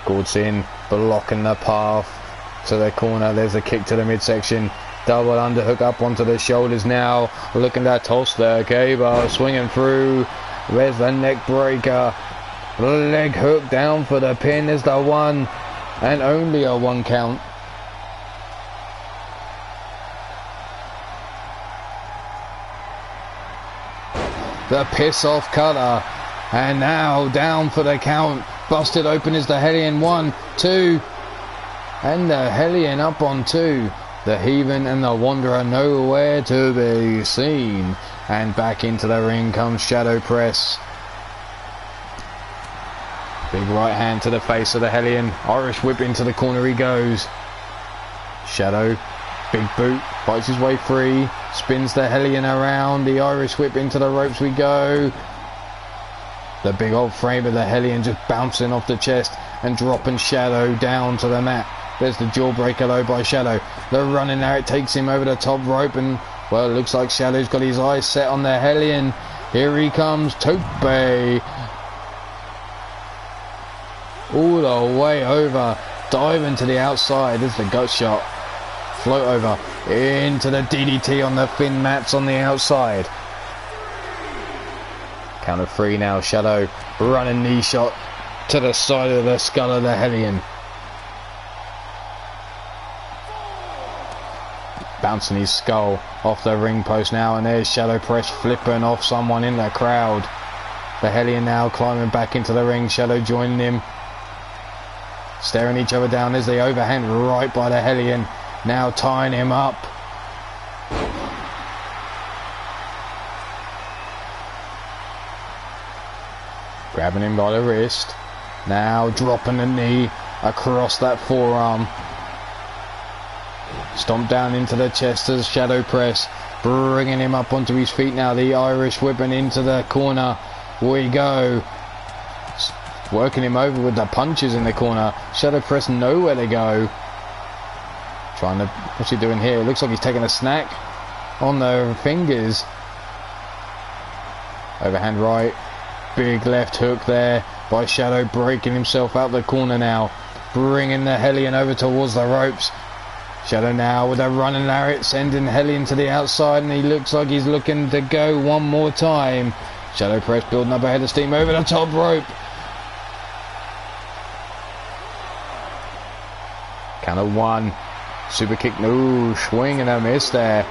Gordsin blocking the path to the corner. There's a kick to the midsection. Double underhook up onto the shoulders now. Looking to toss the cable. Swinging through. There's the neck breaker. Leg hook down for the pin. There's the 1 and only a 1 count. The piss off cutter. And now down for the count. Busted open is the Hellion. 1, 2. And the Hellion up on 2. The Heathen and the Wanderer nowhere to be seen. And back into the ring comes Shadow Press. Big right hand to the face of the Hellion. Irish whip into the corner he goes. Shadow. Big boot. Fights his way free. Spins the Hellion around. The Irish whip into the ropes we go. The big old frame of the Hellion just bouncing off the chest and dropping Shadow down to the mat. There's the jawbreaker though by Shadow. The running there, it takes him over the top rope, and well, it looks like Shadow's got his eyes set on the Hellion. Here he comes, Tope. all the way over, diving to the outside. There's the gut shot. Float over into the DDT on the thin mats on the outside. Count of 3 now. Shadow running knee shot to the side of the skull of the Hellion. Bouncing his skull off the ring post now, and there's Shadow Press flipping off someone in the crowd. The Hellion now climbing back into the ring. Shadow joining him. Staring each other down. There's the overhand right by the Hellion. Now tying him up. Grabbing him by the wrist. Now dropping the knee across that forearm. Stomp down into the chest as Shadow Press. Bringing him up onto his feet now. The Irish whipping into the corner. We go. Working him over with the punches in the corner. Shadow Press nowhere to go. Trying to... What's he doing here? It looks like he's taking a snack on the fingers. Overhand right. Big left hook there by Shadow, breaking himself out the corner now. Bringing the Hellion over towards the ropes. Shadow now with a running lariat, sending Hellion to the outside, and he looks like he's looking to go one more time. Shadow Press building up a head of steam over the top rope. Count of 1. Super kick, no, swing and a miss there.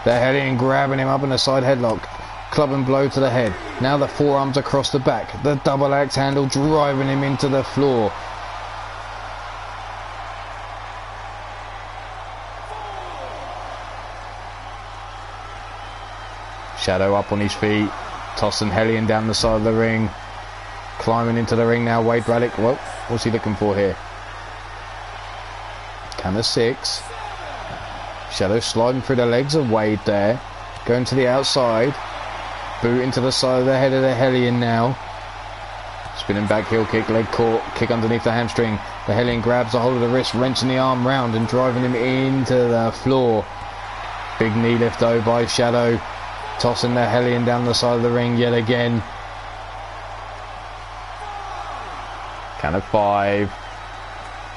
The Hellion grabbing him up in a side headlock. Club and blow to the head. Now the forearms across the back. The double axe handle driving him into the floor. Shadow up on his feet. Tossing Hellion down the side of the ring. Climbing into the ring now. Wade Braddock. Well, what's he looking for here? Count of 6. Shadow sliding through the legs of Wade there. Going to the outside. Boot into the side of the head of the Hellion now. Spinning back heel kick, leg caught, kick underneath the hamstring. The Hellion grabs a hold of the wrist, wrenching the arm round and driving him into the floor. Big knee lift though by Shadow. Tossing the Hellion down the side of the ring yet again. Count of 5.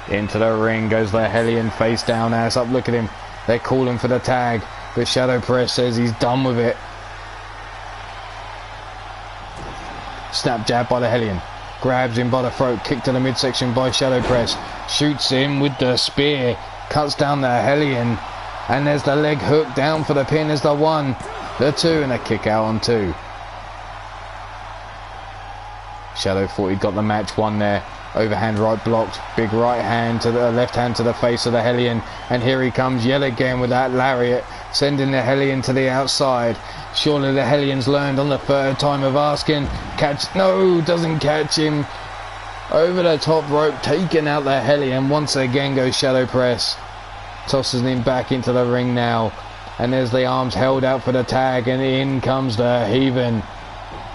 Into the ring goes the Hellion, face down, ass up. Look at him. They're calling for the tag, but Shadow Press says he's done with it. Snap jab by the Hellion. Grabs him by the throat. Kick to the midsection by Shadow Press. Shoots him with the spear. Cuts down the Hellion. And there's the leg hook down for the pin. There's the 1, the 2, and a kick out on 2. Shadow thought he'd got the match won there. Overhand right blocked. Big right hand to the left hand to the face of the Hellion. And here he comes yet again with that lariat. Sending the Hellion to the outside. Surely the Hellion's learned on the 3rd time of asking. Catch. No, doesn't catch him. Over the top rope. Taking out the Hellion. Once again goes Shadow Press. Tosses him back into the ring now. And there's the arms held out for the tag. And in comes the Heathen.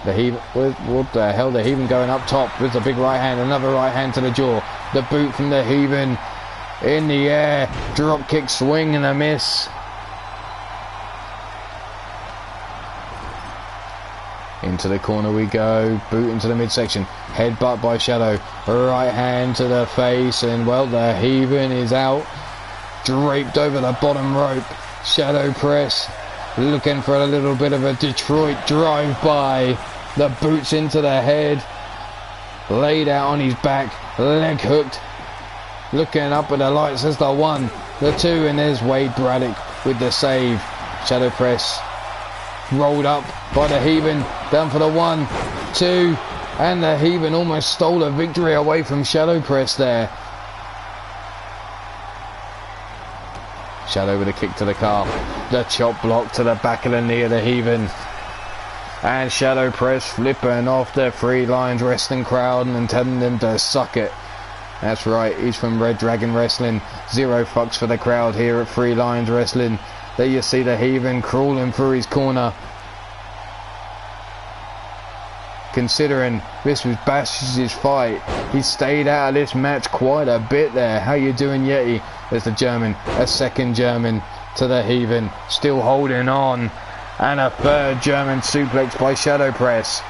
The Heathen, what the hell, the Heathen going up top with a big right hand, another right hand to the jaw. The boot from the Heathen in the air, drop kick, swing and a miss. Into the corner we go, boot into the midsection, headbutt by Shadow, right hand to the face, and well, the Heathen is out, draped over the bottom rope. Shadow Press looking for a little bit of a Detroit drive-by. The boots into the head. Laid out on his back. Leg hooked. Looking up at the lights. There's the 1, the 2, and there's Wade Braddock with the save. Shadow Press rolled up by the Heathen. Down for the 1, 2, and the Heathen almost stole a victory away from Shadow Press there. Shadow with a kick to the calf. The chop block to the back of the knee of the Heathen. And Shadow Press flipping off the Free Lions Wrestling crowd and telling them to suck it. That's right, he's from Red Dragon Wrestling. 0 fucks for the crowd here at Free Lions Wrestling. There you see the Heathen crawling through his corner. Considering this was Bash's fight, he stayed out of this match quite a bit there. How you doing, Yeti? There's the German, a 2nd German to the Heathen, still holding on, and a 3rd German suplex by Shadow Press.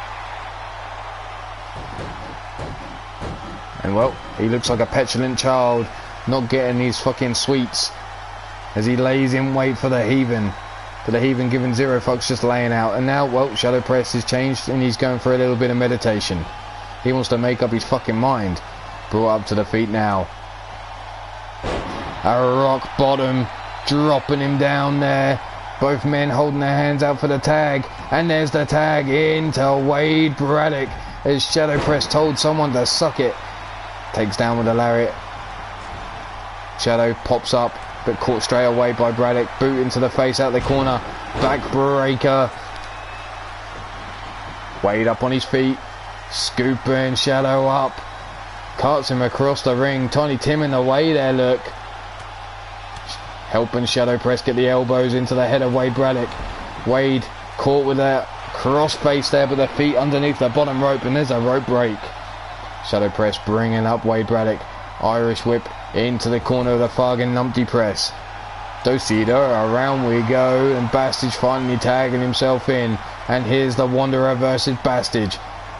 And well, he looks like a petulant child, not getting his fucking sweets, as he lays in wait for the heathen. But the heathen giving zero fucks, just laying out. And now, well, Shadow Press has changed and he's going for a little bit of meditation. He wants to make up his fucking mind. Brought up to the feet now. A rock bottom, dropping him down there. Both men holding their hands out for the tag. And there's the tag into Wade Braddock, as Shadow Press told someone to suck it. Takes down with a lariat. Shadow pops up, but caught straight away by Braddock. Boot into the face out the corner. Backbreaker. Wade up on his feet. Scooping Shadow up. Carts him across the ring. Tiny Tim in the way there, look. Helping Shadow Press get the elbows into the head of Wade Braddock. Wade caught with a crossface there, but the feet underneath the bottom rope, and there's a rope break. Shadow Press bringing up Wade Braddock. Irish whip into the corner of the fucking numpty press. Dosida, around we go, and Bastage finally tagging himself in. And here's the Wanderer versus Bastage.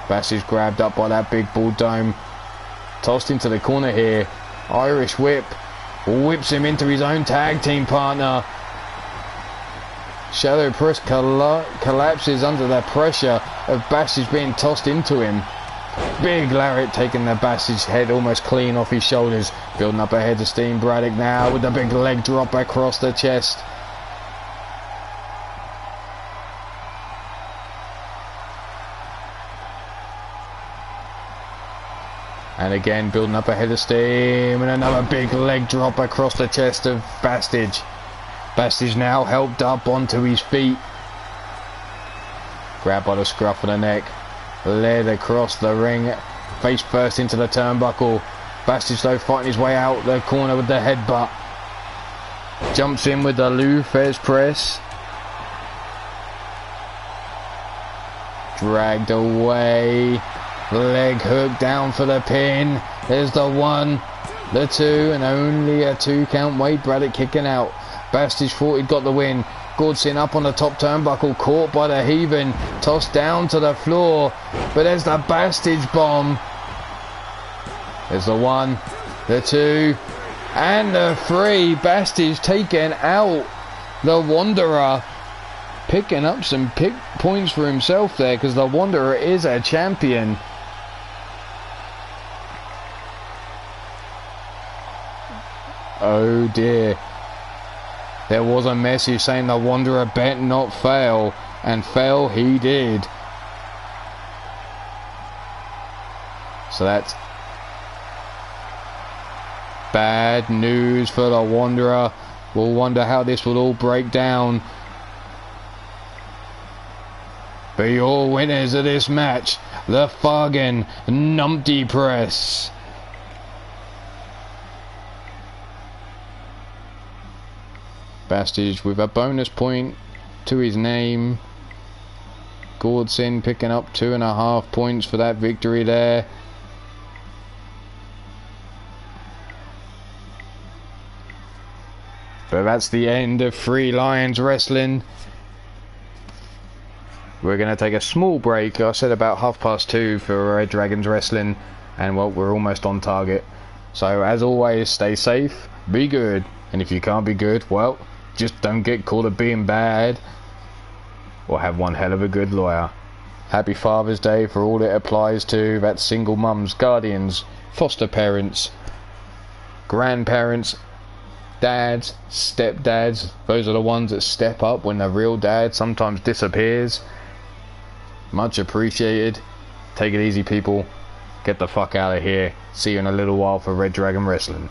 Bastage grabbed up by that big bull dome. Tossed into the corner here. Irish whip. Whips him into his own tag team partner. Shadow Press collapses under the pressure of Bastage being tossed into him. Big lariat taking the Bastage head almost clean off his shoulders. Building up ahead to Steam Braddock now with the big leg drop across the chest. And again building up ahead of Steam, and another big leg drop across the chest of Bastage. Bastage now helped up onto his feet. Grabbed by the scruff of the neck. Led across the ring. Face first into the turnbuckle. Bastage though fighting his way out the corner with the headbutt. Jumps in with the Lou Fez press. Dragged away. Leg hook down for the pin. There's the 1, the 2, and only a 2 count. Wade Braddock kicking out. Bastage thought he'd got the win. Gordson up on the top turnbuckle, caught by the heathen, tossed down to the floor. But there's the Bastage bomb. There's the 1, the 2, and the 3. Bastage taken out. The Wanderer picking up some points for himself there, because the Wanderer is a champion. Oh dear. There was a message saying the Wanderer bet not fail, and fail he did. So that's bad news for the Wanderer. We'll wonder how this will all break down. But your winners of this match, the fucking numpty press. Bastage with a bonus point to his name. Gordson picking up 2.5 points for that victory there. But that's the end of Three Lions Wrestling. We're going to take a small break. I said about 2:30 for Red Dragons Wrestling, and well, we're almost on target. So as always, stay safe, be good, and if you can't be good, well, just don't get caught at being bad, or have one hell of a good lawyer. Happy Father's Day for all it applies to. That's single mums, guardians, foster parents, grandparents, dads, stepdads. Those are the ones that step up when the real dad sometimes disappears. Much appreciated. Take it easy, people. Get the fuck out of here. See you in a little while for Red Dragon Wrestling.